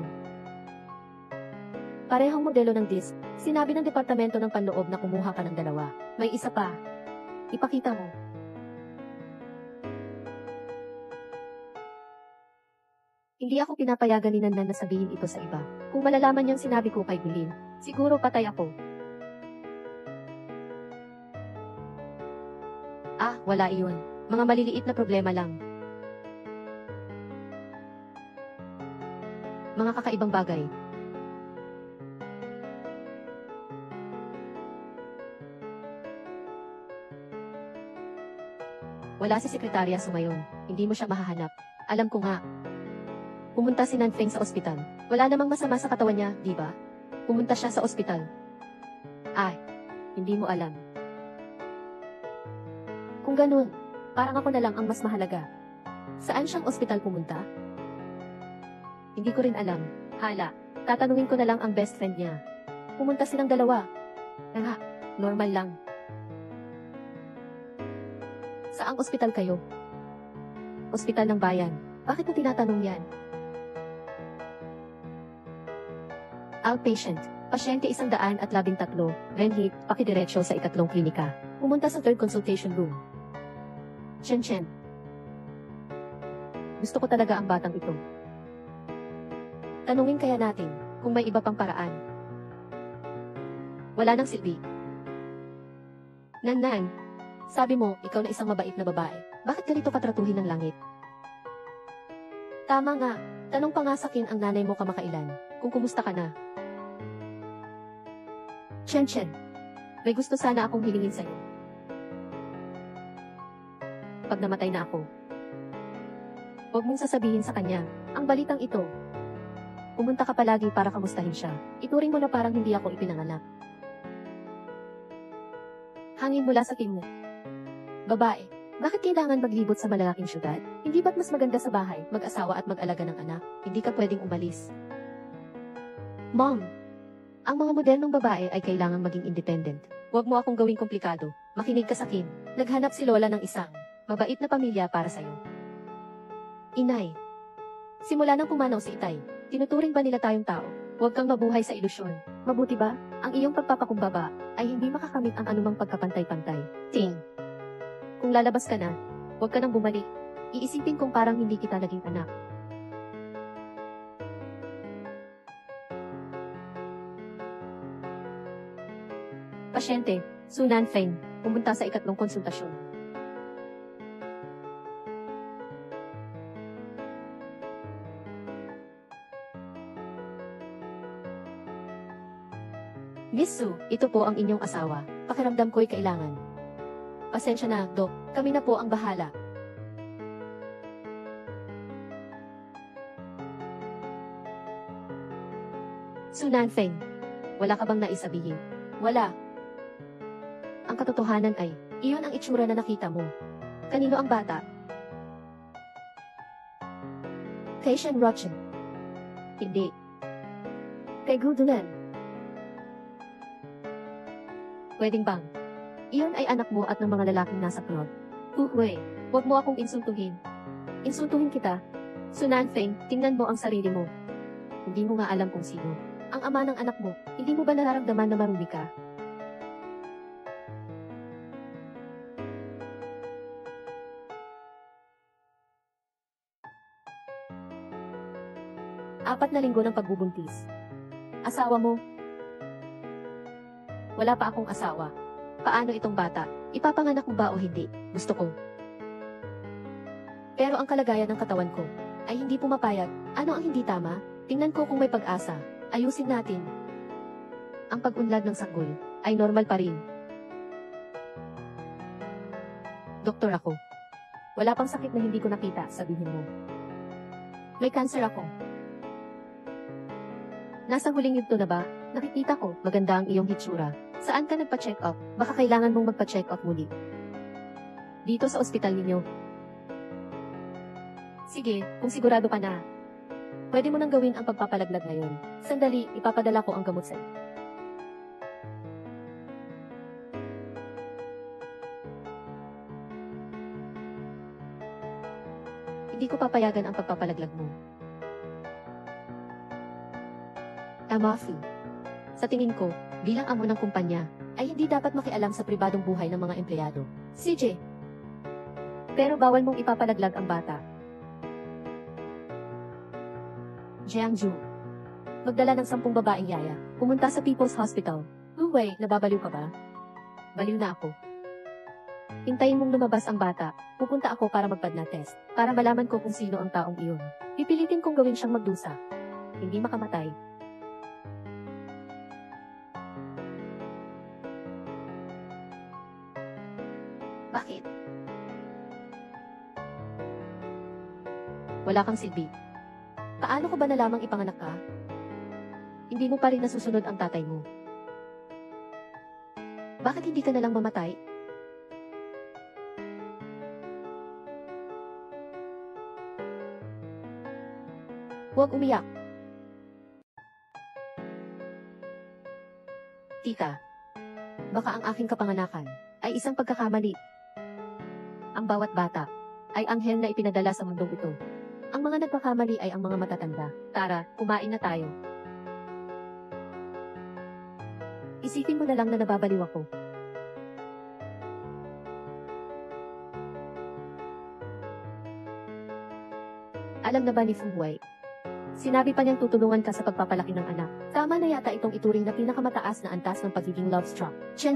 Parehong modelo ng disk. Sinabi ng Departamento ng Panloob na kumuha ka ng dalawa. May isa pa. Ipakita mo. Hindi ako pinapayagan ni Nanan na sabihin ito sa iba. Kung malalaman niyang sinabi ko kay Gulin, siguro patay ako. Ah, wala iyon. Mga maliliit na problema lang. Mga kakaibang bagay. Wala si Sekretarya Su ngayon. Hindi mo siya mahahanap. Alam ko nga. Pumunta si Nanfeng sa ospital. Wala namang masama sa katawan niya, di ba? Pumunta siya sa ospital. Ay, hindi mo alam. Kung ganun, parang ako na lang ang mas mahalaga. Saan siyang ospital pumunta? Hindi ko rin alam. Hala, tatanungin ko na lang ang best friend niya. Pumunta silang dalawa. Nga, normal lang. Saang ospital kayo? Ospital ng bayan. Bakit mo tinatanong yan? Outpatient, pasyente 113, Renhit, pakidiretso sa ikatlong klinika. Pumunta sa third consultation room. Chen. Gusto ko talaga ang batang ito. Tanungin kaya natin kung may iba pang paraan. Wala nang silbi. Nan, sabi mo, ikaw na isang mabait na babae. Bakit ganito katratuhin ng langit? Tama nga, tanong pa nga sa akin ang nanay mo kamakailan, kung kumusta ka na. Chen, may gusto sana akong hilingin sa'yo. Pag namatay na ako, huwag mong sasabihin sa kanya, ang balitang ito. Pumunta ka palagi para kamustahin siya. Ituring mo na parang hindi ako ipinanganak. Hangin mula sa team mo. Babae, bakit kailangan maglibot sa malalaking syudad? Hindi ba't mas maganda sa bahay, mag-asawa at mag-alaga ng anak? Hindi ka pwedeng umalis. Mom, ang mga modernong babae ay kailangang maging independent. Huwag mo akong gawing komplikado. Makinig ka sa akin. Naghanap si Lola ng isang mabait na pamilya para sa'yo. Inay, simula nang pumanaw si Itay, tinuturing ba nila tayong tao? Huwag kang mabuhay sa ilusyon. Mabuti ba, ang iyong pagpapakumbaba ay hindi makakamit ang anumang pagkapantay-pantay. Ting, kung lalabas ka na, huwag ka nang bumalik. Iisipin kong parang hindi kita naging anak. Pasyente, Sunan Feng, pumunta sa ikatlong konsultasyon. Miss Su, ito po ang inyong asawa. Pakiramdam ko'y kailangan. Pasensya na, Dok. Kami na po ang bahala. Sunan Feng, wala ka bang naisabihin? Wala. Ang katotohanan ay, iyon ang itsura na nakita mo. Kanino ang bata? Kay Shen Rochen. Hindi. Kay Gudunan. Pwedeng bang? Iyon ay anak mo at ng mga lalaking nasa club. Huwag mo akong insultuhin. Insultuhin kita. Sunan Feng, tingnan mo ang sarili mo. Hindi mo nga alam kung sino. Ang ama ng anak mo, hindi mo ba nararamdaman na marumi ka? Apat na linggo ng pagbubuntis. Asawa mo? Wala pa akong asawa. Paano itong bata? Ipapanganak mo ba o hindi? Gusto ko. Pero ang kalagayan ng katawan ko ay hindi pumapayag. Ano ang hindi tama? Tingnan ko kung may pag-asa. Ayusin natin. Ang pag-unlad ng sanggol ay normal pa rin. Doktor ako. Wala pang sakit na hindi ko nakita, sabihin mo. May cancer ako. Nasa huling yugto na ba? Nakikita ko, maganda ang iyong hitsura. Saan ka nagpa-check up? Baka kailangan mong magpa-check up muli. Dito sa ospital ninyo. Sige, kung sigurado ka na. Pwede mo nang gawin ang pagpapalaglag ngayon. Sandali, ipapadala ko ang gamot sa'yo. Hindi ko papayagan ang pagpapalaglag mo. Amafu. Sa tingin ko, bilang amo ng kumpanya, ay hindi dapat makialam sa pribadong buhay ng mga empleyado. CJ. Pero bawal mong ipapalaglag ang bata. Jiangju. Magdala ng 10 babaeng yaya. Pumunta sa People's Hospital. Huwei, nababaliw ka ba? Baliw na ako. Hintayin mong lumabas ang bata. Pupunta ako para magpadna test. Para malaman ko kung sino ang taong iyon. Pipilitin kong gawin siyang magdusa. Hindi makamatay. Bakit? Wala kang silbi. Paano ko ba nalamang ipanganak ka? Hindi mo pa rin nasusunod ang tatay mo. Bakit hindi ka nalang mamatay? Huwag umiyak. Tita, baka ang aking kapanganakan ay isang pagkakamali. Ang bawat bata ay anghel na ipinadala sa mundong ito. Ang mga nagkakamali ay ang mga matatanda. Tara, kumain na tayo. Isipin mo na lang na nababaliw ako. Alam na ba ni Fuwei? Sinabi pa niyang tutulungan ka sa pagpapalaki ng anak. Tama na yata itong ituring na pinakamataas na antas ng pagiging love struck. Chen.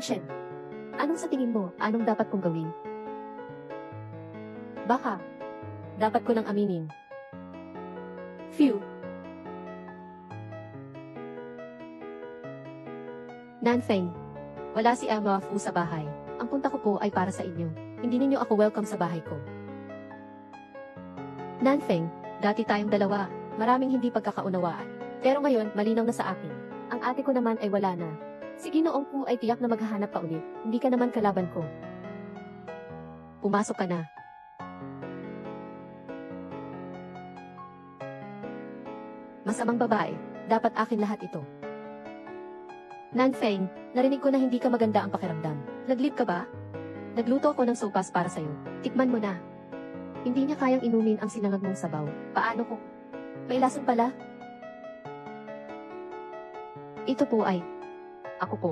Anong sa tingin mo? Anong dapat kong gawin? Baka. Dapat ko nang aminin. Phew. Nanfeng. Wala si Emma Fu sa bahay. Ang punta ko po ay para sa inyo. Hindi ninyo ako welcome sa bahay ko. Nanfeng, dati tayong dalawa. Maraming hindi pagkakaunawaan. Pero ngayon, malinaw na sa akin. Ang ate ko naman ay wala na. Si Ginoong Pu ay tiyak na maghahanap pa ulit. Hindi ka naman kalaban ko. Pumasok ka na. Masamang babae, dapat akin lahat ito. Nanfeng, narinig ko na hindi ka maganda ang pakiramdam. Naglip ka ba? Nagluto ako ng sopas para sa'yo. Tikman mo na. Hindi niya kayang inumin ang sinangag mong sabaw. Paano kung may lason pala? Ito po ay ako po.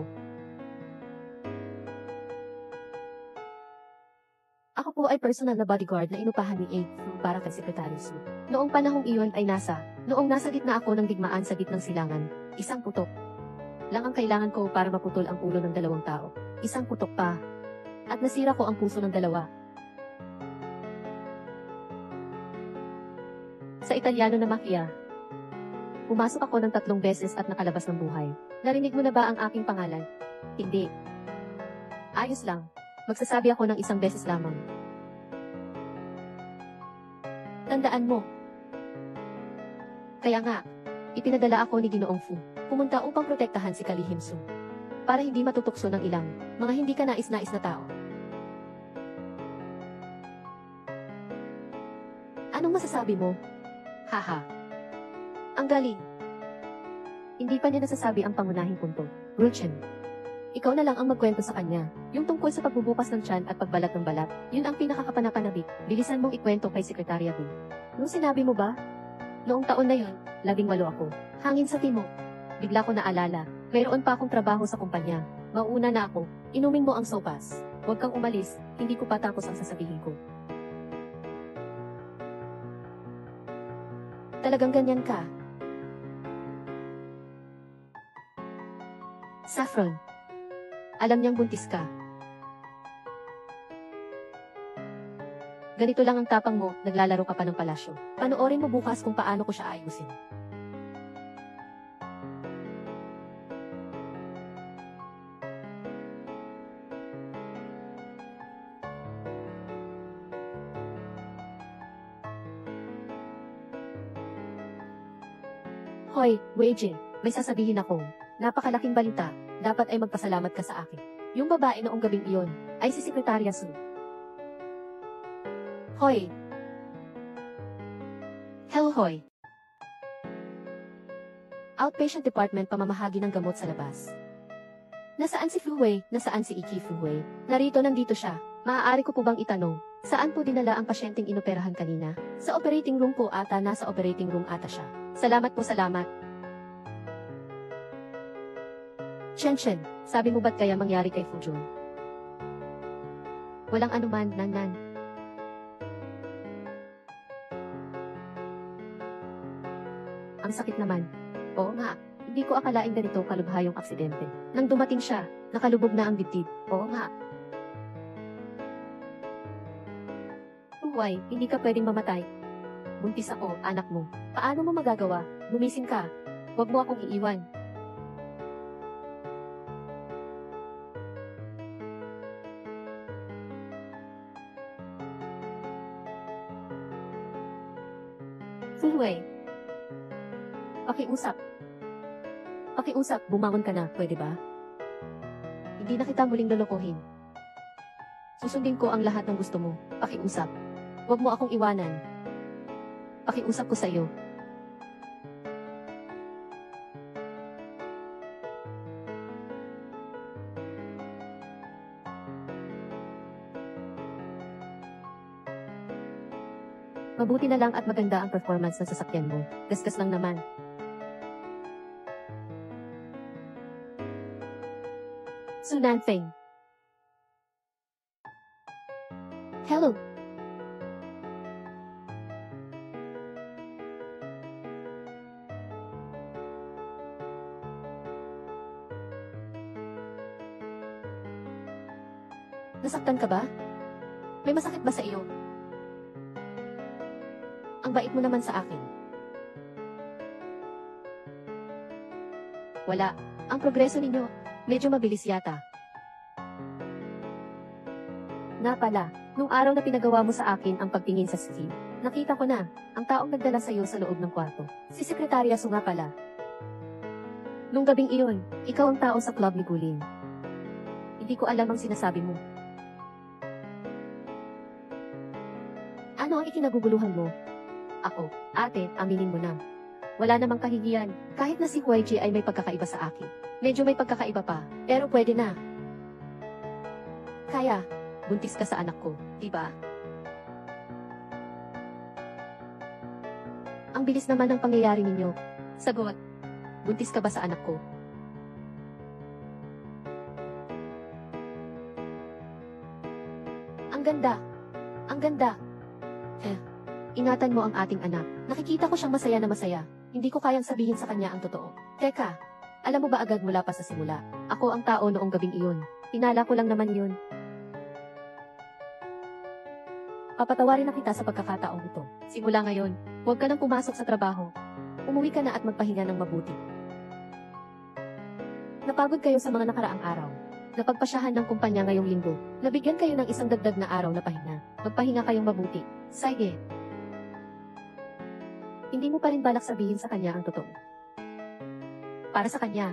Ako po ay personal na bodyguard na inupahan ni A. Fu para kay Secretary Su. Noong panahong iyon ay noong nasa gitna ako ng digmaan sa gitnang silangan, isang putok lang ang kailangan ko para maputol ang ulo ng dalawang tao. Isang putok pa. At nasira ko ang puso ng dalawa. Sa Italiano na mafia, pumasok ako ng 3 beses at nakalabas ng buhay. Narinig mo na ba ang aking pangalan? Hindi. Ayos lang. Magsasabi ako ng 1 beses lamang. Tandaan mo. Kaya nga, ipinadala ako ni Ginoong Fu. Pumunta upang protektahan si Kalihim Su. Para hindi matutukso ng ilang mga hindi ka nais-nais na tao. Anong masasabi mo? Haha. Ang galing. Hindi pa niya nasasabi ang pangunahing punto. Ruchen. Ikaw na lang ang magkwento sa kanya. Yung tungkol sa pagbubukas ng tiyan at pagbalat ng balat, yun ang pinakakapanapanabik. Bilisan mong ikwento kay Sekretarya Bin. Nung sinabi mo ba? Noong taon na yun, 18 ako. Hangin sa timog. Bigla ko naalala. Mayroon pa akong trabaho sa kumpanya. Mauuna na ako. Inumin mo ang sopas. Huwag kang umalis. Hindi ko pa tapos ang sasabihin ko. Talagang ganyan ka? Saffron. Alam niyang buntis ka. Ganito lang ang tapang mo, naglalaro ka pa ng palasyo. Panoorin mo bukas kung paano ko siya ayusin. Hoy, Weijin, may sasabihin ako. Napakalaking balita. Dapat ay magpasalamat ka sa akin. Yung babae noong gabing iyon, ay si Sekretarya Su. Hoy. Hello, Hoy. Outpatient Department pamamahagi ng gamot sa labas. Nasaan si Fuwei? Nasaan si Iki Fuwei? Narito, nandito siya. Maaari ko po bang itanong, saan po dinala ang pasyenteng inoperahan kanina? Sa operating room po ata, nasa operating room ata siya. Salamat po, salamat. Chen, sabi mo ba't kaya mangyari kay Fujun? Walang anuman, Nan. Ang sakit naman. Oo nga, hindi ko akalaing ganito kalubha yung aksidente. Nang dumating siya, nakalubog na ang dibdib. Oo nga. Uway, hindi ka pwedeng mamatay. Buntis ako, anak mo. Paano mo magagawa? Gumising ka. Huwag mo akong iiwan. Fuwei. Pakiusap, bumangon ka na, pwede ba? Hindi na kita muling lolokohin. Susundin ko ang lahat ng gusto mo. Pakiusap. Huwag mo akong iwanan. Pakiusap ko sa iyo. Mabuti na lang at maganda ang performance ng sasakyan mo. Gasgas lang naman. Su Nanfeng. Hello. Nasaktan ka ba? May masakit ba sa iyo? Ang bait mo naman sa akin. Wala. Ang progreso ninyo, medyo mabilis yata. Nga pala, nung araw na pinagawa mo sa akin ang pagtingin sa screen, nakita ko na, ang taong nagdala sa iyo sa loob ng kwarto. Si Sekretarya Su nga pala. Nung gabing iyon, ikaw ang tao sa club ni Gulin. Hindi ko alam ang sinasabi mo. Ano ang ikinaguguluhan mo? Ako, ate, aminin mo na. Wala namang kahihiyan, kahit na si YG ay may pagkakaiba sa akin. Medyo may pagkakaiba pa, pero pwede na. Kaya, buntis ka sa anak ko, diba? Ang bilis naman ng pangyayari ninyo. Sagot, buntis ka ba sa anak ko? Ang ganda. Ang ganda. Ingatan mo ang ating anak. Nakikita ko siyang masaya na masaya. Hindi ko kayang sabihin sa kanya ang totoo. Teka, alam mo ba agad mula pa sa simula? Ako ang tao noong gabing iyon. Hinala ko lang naman yun. Papatawarin na kita sa pagkakataong ito. Simula ngayon, huwag ka nang pumasok sa trabaho. Umuwi ka na at magpahinga ng mabuti. Napagod kayo sa mga nakaraang araw. Napagpasyahan ng kumpanya ngayong linggo. Nabigyan kayo ng isang dagdag na araw na pahinga. Magpahinga kayong mabuti. Sige. Hindi mo pa rin balak sabihin sa kanya ang totoo. Para sa kanya,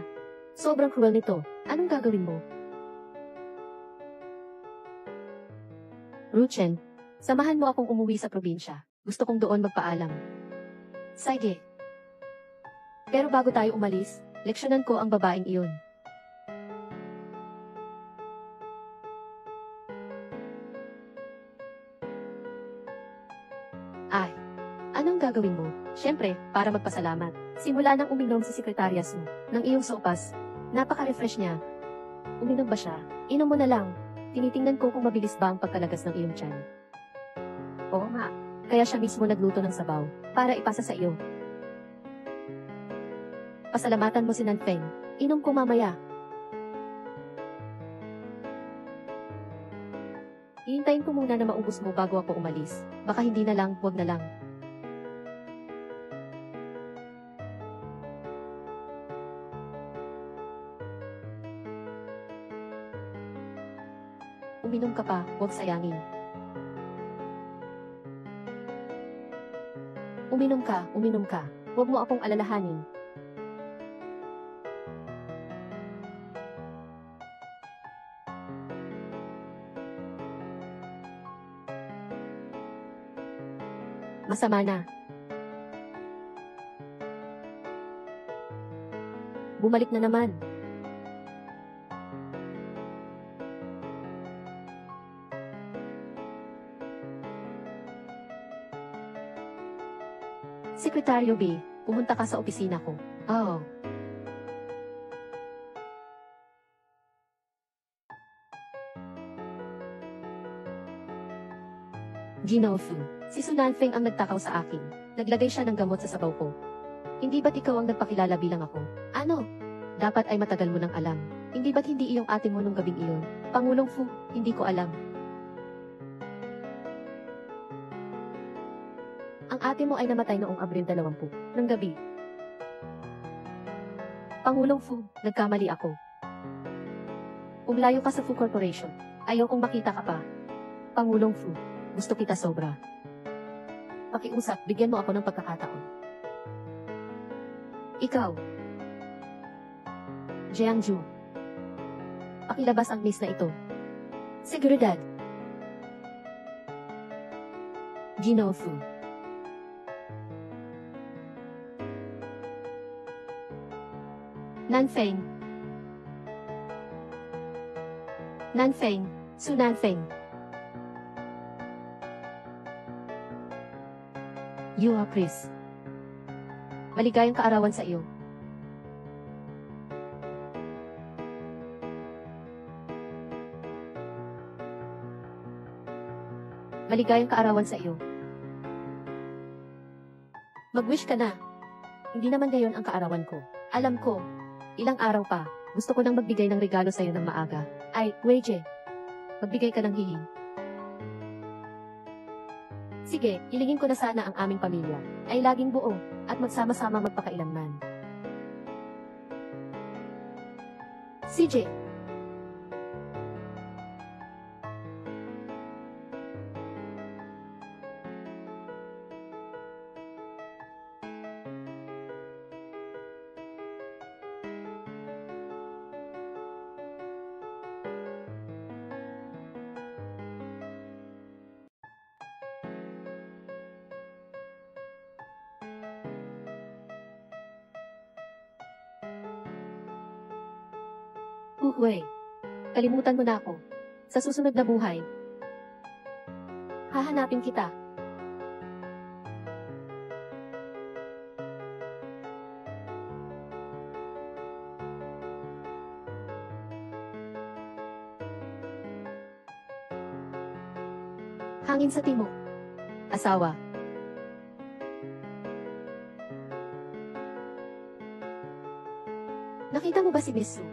sobrang cruel nito. Anong gagawin mo? Ruchen, samahan mo akong umuwi sa probinsya. Gusto kong doon magpaalam. Sige. Pero bago tayo umalis, leksyonan ko ang babaeng iyon. Ay, anong gagawin mo? Siyempre, para magpasalamat. Simula nang uminom si Sekretarya Su ng iyong sopas. Napaka-refresh niya. Uminom ba siya? Inom mo na lang. Tinitingnan ko kung mabilis ba ang pagkalagas ng iyong tiyan. Oo nga. Kaya siya mismo nagluto ng sabaw para ipasa sa iyo. Pasalamatan mo si Nanfeng. Inom ko mamaya. Ihintayin ko muna na maubos mo bago ako umalis. Baka hindi na lang, wag na lang. Uminom ka pa, huwag sayangin. Uminom ka, uminom ka. Huwag mo akong alalahanin. Masama na. Bumalik na naman. Sekretaryo B, pumunta ka sa opisina ko. Oh. Ginolfu, si Su Nanfeng ang nagtakaw sa akin. Naglagay siya ng gamot sa sabaw ko. Hindi ba't ikaw ang nagpakilala bilang ako? Ano? Dapat ay matagal mo nang alam. Hindi ba't hindi iyong ate mo nung gabing iyon? Pangulong Fu, hindi ko alam. Ang ate mo ay namatay noong Abril 20 ng gabi. Pangulong Fu, nagkamali ako. Umlayo ka sa Fu Corporation. Ayaw kong makita ka pa. Pangulong Fu, gusto kita sobra. Pakiusap, bigyan mo ako ng pagkakataon. Ikaw. Jiangju. Pakilabas ang list na ito. Seguridad. Ginolfu. Nanfeng. Nanfeng, Su Nanfeng. You are Chris. Maligayang kaarawan sa iyo. Maligayang kaarawan sa iyo. Mag-wish ka na. Hindi naman gayon ang kaarawan ko. Alam ko. Ilang araw pa. Gusto ko nang magbigay ng regalo sa iyo ng maaga. Ay, Weije. Magbigay ka ng hihing. Sige, hilingin ko na sana ang aming pamilya ay laging buo at magsama-sama magpakailanman. CJ. Huwei. Kalimutan mo na ako. Sa susunod na buhay, hahanapin kita. Hangin sa timog. Asawa. Nakita mo ba si Miss Su?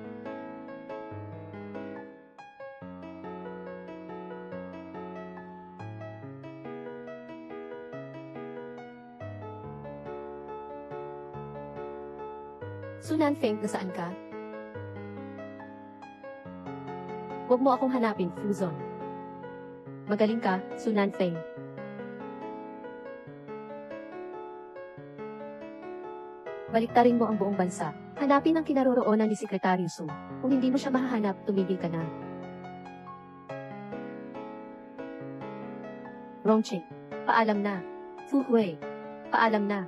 Su Nanfeng, nasaan ka? Huwag mo akong hanapin, Fuzon. Magaling ka, Su Nanfeng. Baliktarin mo ang buong bansa. Hanapin ang kinaroroonan ni Sekretaryo Su. Kung hindi mo siya mahahanap, tumigil ka na. Rongqing, paalam na. Fu Hui, paalam na.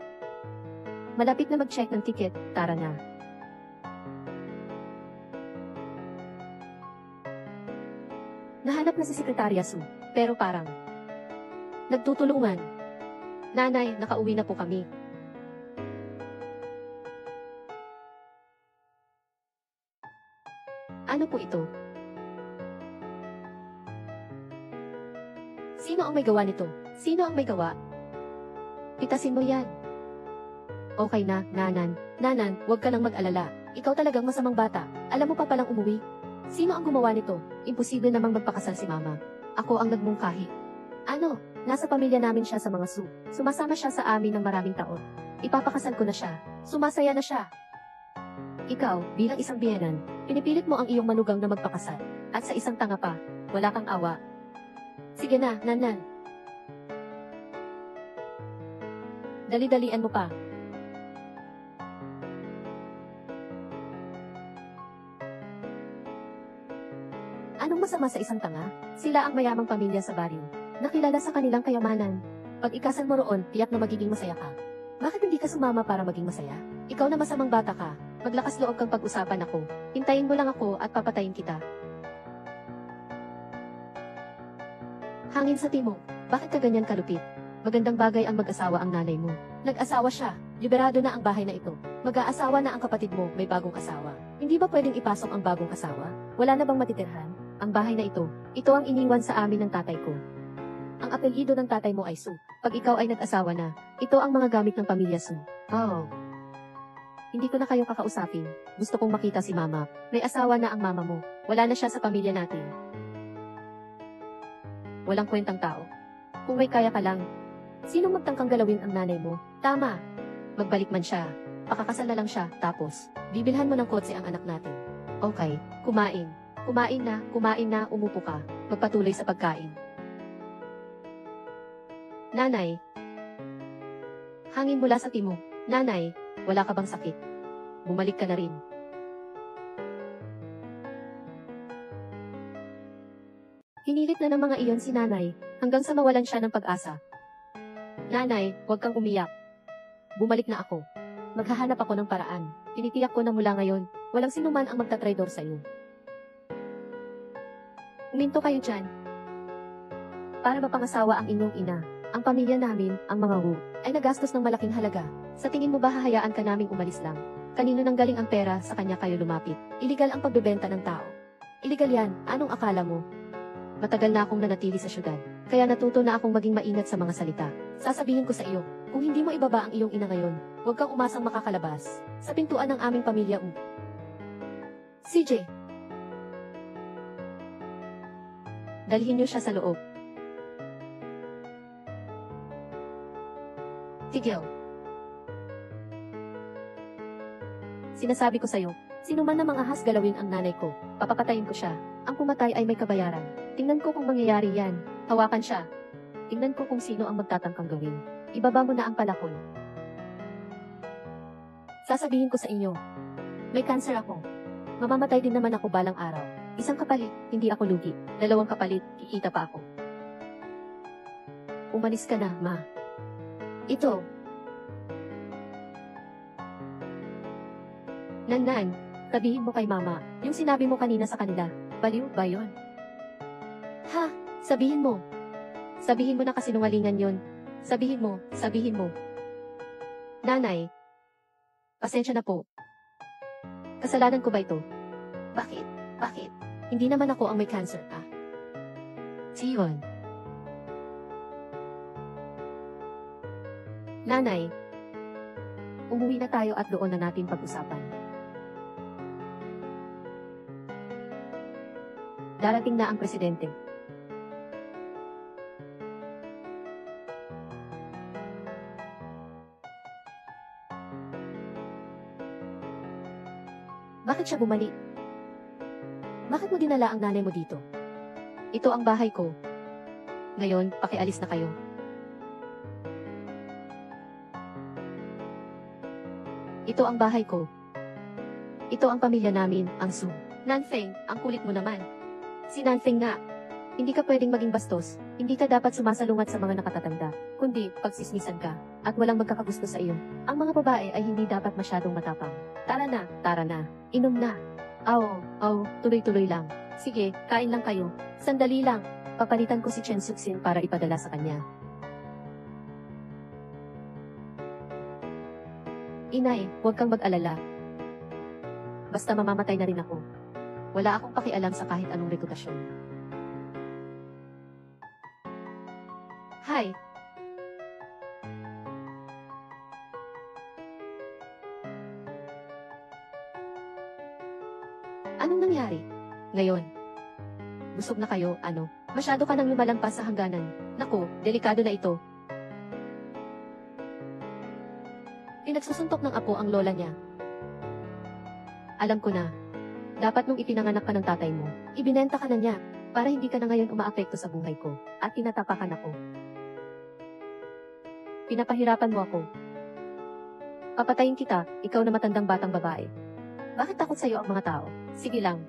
Malapit na mag-check ng ticket, tara na. Nahanap na si Sekretarya Su, pero parang nagtutulungan. Nanay, nakauwi na po kami. Ano po ito? Sino ang may gawa nito? Sino ang may gawa? Pitasin mo yan. Okay na, Nanan. Nanan, huwag ka nang mag-alala. Ikaw talagang masamang bata. Alam mo pa palang umuwi. Sino ang gumawa nito? Imposible namang magpakasal si Mama. Ako ang nagmungkahi. Ano? Nasa pamilya namin siya sa mga Su. Sumasama siya sa amin ng maraming taon. Ipapakasal ko na siya. Sumasaya na siya. Ikaw, bilang isang biyenan, pinipilit mo ang iyong manugang na magpakasal. At sa isang tanga pa, wala kang awa. Sige na, Nanan. Dali-dalian mo pa. Anong masama sa isang tanga? Sila ang mayamang pamilya sa baryo. Nakilala sa kanilang kayamanan. Pag ikasan mo roon, tiyak na magiging masaya ka. Bakit hindi ka sumama para maging masaya? Ikaw na masamang bata ka. Maglakas loob kang pag-usapan ako. Hintayin mo lang ako at papatayin kita. Hangin sa timog. Bakit ka ganyan kalupit? Magandang bagay ang mag-asawa ang nanay mo. Nag-asawa siya. Liberado na ang bahay na ito. Mag-aasawa na ang kapatid mo, may bagong asawa. Hindi ba pwedeng ipasok ang bagong asawa? Wala na bang matitirhan? Ang bahay na ito ang iniwan sa amin ng tatay ko. Ang apelyido ng tatay mo ay Su. Pag ikaw ay nag-asawa na, ito ang mga gamit ng pamilya Su. Oh. Hindi ko na kayo kakausapin. Gusto kong makita si Mama. May asawa na ang mama mo. Wala na siya sa pamilya natin. Walang kwentang tao. Kung may kaya ka lang, sinong magtangkang galawin ang nanay mo? Tama. Magbalik man siya. Pakakasal na lang siya, tapos, bibilhan mo ng kotse ang anak natin. Okay, kumain. Kumain na, umupo ka. Magpatuloy sa pagkain. Nanay. Hangin mula sa timog. Nanay, wala ka bang sakit? Bumalik ka na rin. Hinilit na ng mga iyon si nanay, hanggang sa mawalan siya ng pag-asa. Nanay, huwag kang umiyak. Bumalik na ako. Maghahanap ako ng paraan. Tinitiyak ko na mula ngayon, walang sinuman ang magtatraidor sa iyo. Uminto kayo dyan. Para mapangasawa ang inyong ina, ang pamilya namin, ang mga Wu, ay nagastos ng malaking halaga. Sa tingin mo ba hahayaan ka naming umalis lang? Kanino nang galing ang pera, sa kanya kayo lumapit? Iligal ang pagbebenta ng tao. Iligal yan, anong akala mo? Matagal na akong nanatili sa syudad. Kaya natuto na akong maging maingat sa mga salita. Sasabihin ko sa iyo, kung hindi mo ibaba ang iyong ina ngayon, huwag kang umasang makakalabas sa pintuan ng aming pamilya. CJ, dalhin niyo siya sa loob. Tigil. Sinasabi ko sa'yo, sino man na mga ahas galawin ang nanay ko, papapatayin ko siya. Ang pumatay ay may kabayaran. Tingnan ko kung mangyayari yan. Hawakan siya. Tingnan ko kung sino ang magtatangkang gawin. Ibaba mo na ang palakol. Sasabihin ko sa inyo, may cancer ako. Mamamatay din naman ako balang araw. Isang kapalit, hindi ako lugi. Dalawang kapalit, kikita pa ako. Umalis ka na, ma. Ito. Nan, sabihin mo kay mama, yung sinabi mo kanina sa kanila, baliw ba yun? Ha? Sabihin mo. Sabihin mo na kasinungalingan yun. Sabihin mo. Nanay, pasensya na po. Kasalanan ko ba ito? Bakit? Hindi naman ako ang may cancer, ah. Siyon. Nanay, umuwi na tayo at doon na natin pag-usapan. Darating na ang presidente. Bakit siya bumalik? Bakit mo dinala ang nanay mo dito? Ito ang bahay ko. Ngayon, pakialis na kayo. Ito ang bahay ko. Ito ang pamilya namin, ang Su. Nanfeng, ang kulit mo naman. Si Nanfeng nga. Hindi ka pwedeng maging bastos. Hindi ka dapat sumasalungat sa mga nakatatanda. Kundi, pagsismisan ka. At walang magkakagusto sa iyo. Ang mga babae ay hindi dapat masyadong matapang. Tara na. Inom na. Tuloy-tuloy lang. Sige, kain lang kayo. Sandali lang. Papalitan ko si Chen Suxin para ipadala sa kanya. Inay, huwag kang mag-alala. Basta mamamatay na rin ako. Wala akong pakialam sa kahit anong reputasyon. Hi! Anong nangyari? Ngayon. Busog na kayo, ano? Masyado ka nang lumalampas sa hangganan. Naku, delikado na ito. Pinagsusuntok ng apo ang lola niya. Alam ko na. Dapat nung ipinanganak ka ng tatay mo, ibinenta ka na niya, para hindi ka na ngayon umaapekto sa buhay ko, at tinatapakan ako. Pinapahirapan mo ako. Papatayin kita, ikaw na matandang batang babae. Bakit takot sa'yo ang mga tao? Sige lang.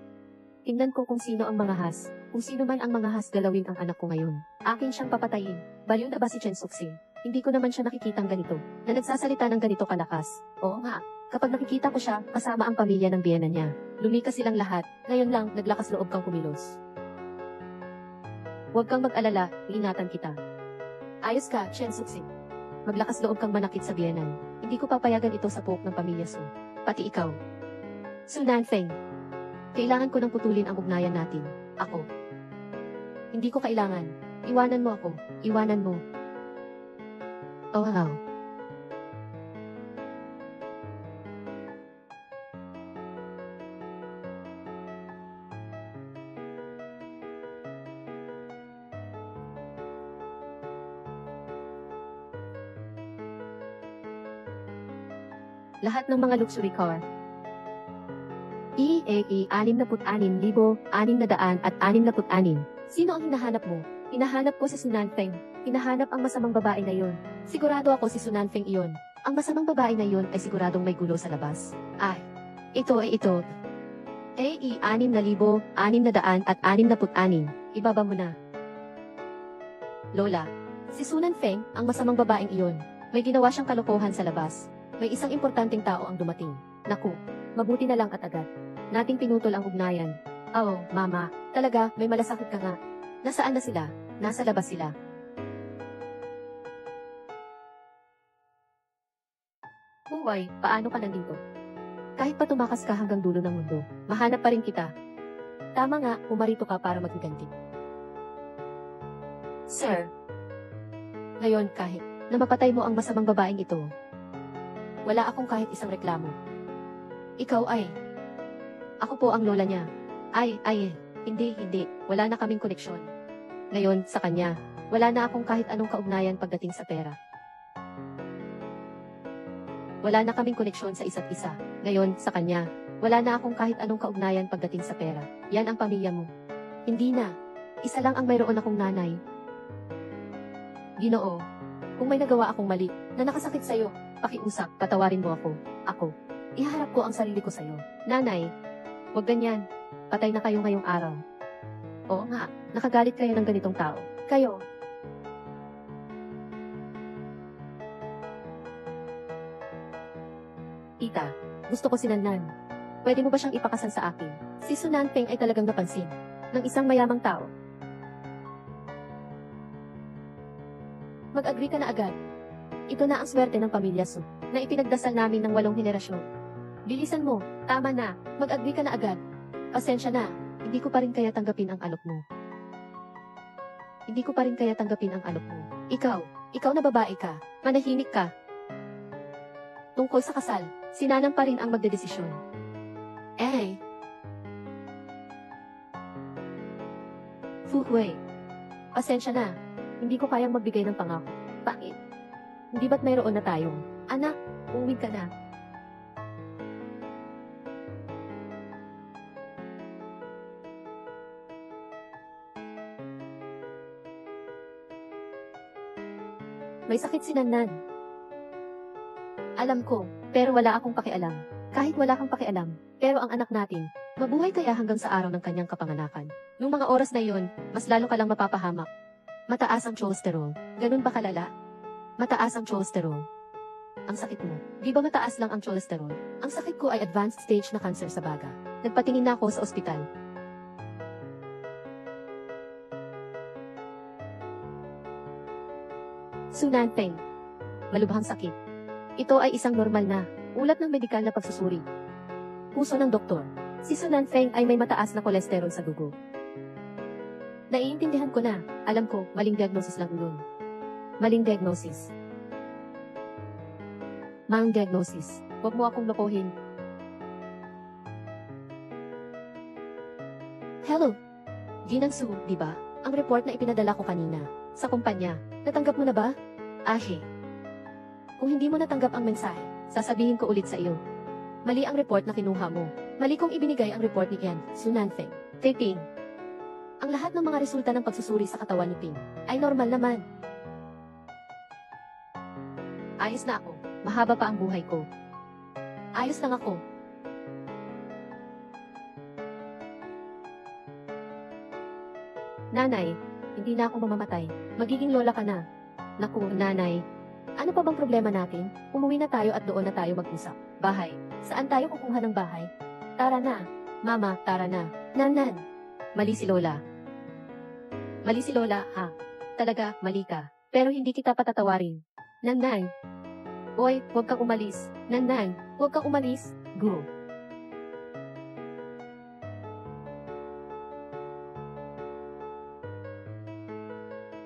Tingnan ko kung sino ang mga has. Kung sino man ang mga has galawin ang anak ko ngayon. Akin siyang papatayin. Baliw na ba si Chen Suxin? Hindi ko naman siya nakikitang ganito, na nagsasalita ng ganito kalakas. Oo nga, kapag nakikita ko siya, kasama ang pamilya ng biyena niya. Lumikas silang lahat, ngayon lang, naglakas loob kang kumilos. Huwag kang mag-alala, iingatan kita. Ayos ka, Chen Suxin. Maglakas loob kang manakit sa biyenan. Hindi ko papayagan ito sa pook ng pamilya Su. Pati ikaw. Su Nanfeng. Kailangan ko nang putulin ang ugnayan natin. Ako. Hindi ko kailangan. Iwanan mo ako. Iwanan mo. Oh, wow. Lahat ng mga luxury car. EAE 66,666. Sino ang hinahanap mo? Hinahanap ko si Sunanfeng. Hinahanap ang masamang babae na yon. Sigurado ako si Sunanfeng iyon. Ang masamang babae na yon ay siguradong may gulo sa labas. Ay, ito ay ito. AE 6,666. Ibaba mo na. Lola, si Sunanfeng, ang masamang babaeng iyon. May ginawa siyang kalokohan sa labas. May isang importanteng tao ang dumating. Naku, mabuti na lang at agad. Nating pinutol ang ugnayan. Oh, mama, talaga, may malasakit ka nga. Nasaan na sila? Nasa labas sila. Huway, paano ka nandito? Kahit pa tumakas ka hanggang dulo ng mundo, mahanap pa rin kita. Tama nga, pumarito ka para maghiganti. Sir, ngayon kahit na mapatay mo ang masamang babaeng ito, wala akong kahit isang reklamo. Ikaw ay, ako po ang lola niya. Hindi, wala na kaming koneksyon. Ngayon, sa kanya, wala na akong kahit anong kaugnayan pagdating sa pera. Wala na kaming koneksyon sa isa't isa. Ngayon, sa kanya, wala na akong kahit anong kaugnayan pagdating sa pera. Yan ang pamilya mo. Hindi na. Isa lang ang mayroon akong nanay. Ginoo, kung may nagawa akong mali, na nakasakit sa'yo, pakiusap, patawarin mo ako. Ako, ihaharap ko ang sarili ko sa'yo. Nanay, huwag ganyan. Patay na kayo ngayong araw. Oo nga, nakagalit kayo ng ganitong tao. Kayo. Tita, gusto ko si Nannan. Pwede mo ba siyang ipakasal sa akin? Si Sunan Peng ay talagang napansin ng isang mayamang tao. Mag-agree ka na agad. Ito na ang swerte ng pamilya Su, na ipinagdasal namin ng 8 henerasyon. Bilisan mo, tama na, mag-agree ka na agad. Pasensya na, hindi ko pa rin kaya tanggapin ang alok mo. Hindi ko pa rin kaya tanggapin ang alok mo. Ikaw na babae ka, manahimik ka. Tungkol sa kasal, si Nanang pa rin ang magdedesisyon. Fu Hui, pasensya na, hindi ko kayang magbigay ng pangako. Bakit? Hindi ba't mayroon na tayong, anak, umuwi ka na. May sakit si Nannan. Alam ko, pero wala akong pakialam. Kahit wala kang pakialam, pero ang anak natin, mabuhay kaya hanggang sa araw ng kanyang kapanganakan. Nung mga oras na iyon, mas lalo ka lang mapapahamak. Mataas ang cholesterol. Ganun ba kalala? Mataas ang cholesterol. Ang sakit mo. Di ba mataas lang ang cholesterol? Ang sakit ko ay advanced stage na cancer sa baga. Nagpatingin na ako sa ospital. Sunan Peng. Malubhang sakit. Ito ay isang normal na, ulat ng medikal na pagsusuri. Puso ng doktor. Si Sunan Peng ay may mataas na kolesterol sa dugo. Naiintindihan ko na. Alam ko, maling diagnosis lang yun. Maling diagnosis. Maling diagnosis. Huwag mo akong lokohin. Hello. Ginang Su, di ba? Ang report na ipinadala ko kanina. Sa kumpanya. Natanggap mo na ba? Kung hindi mo natanggap ang mensahe, sasabihin ko ulit sa iyo. Mali ang report na kinuha mo. Mali kong ibinigay ang report ni Ian, Sunan Feng. Ping. Ang lahat ng mga resulta ng pagsusuri sa katawan ni Ping ay normal naman. Ayos na ako. Mahaba pa ang buhay ko. Ayos lang ako. Nanay, hindi na ako mamamatay. Magiging lola ka na. Naku, nanay. Ano pa bang problema natin? Umuwi na tayo at doon na tayo mag-usap. Bahay. Saan tayo kukuha ng bahay? Tara na. Mama, tara na. Nanan. Mali si Lola. Mali si Lola, ha? Talaga, mali ka. Pero hindi kita patatawarin. Nanay. Oy, huwag kang umalis. Nanay, huwag kang umalis. Go.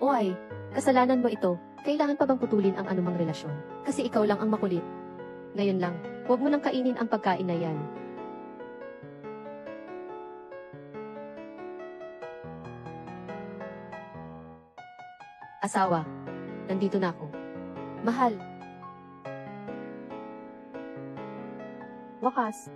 Oy, kasalanan mo ito. Kailangan pa bang putulin ang anumang relasyon? Kasi ikaw lang ang makulit. Ngayon lang, huwag mo nang kainin ang pagkain na yan. Asawa, nandito na ako. Mahal. Wakas,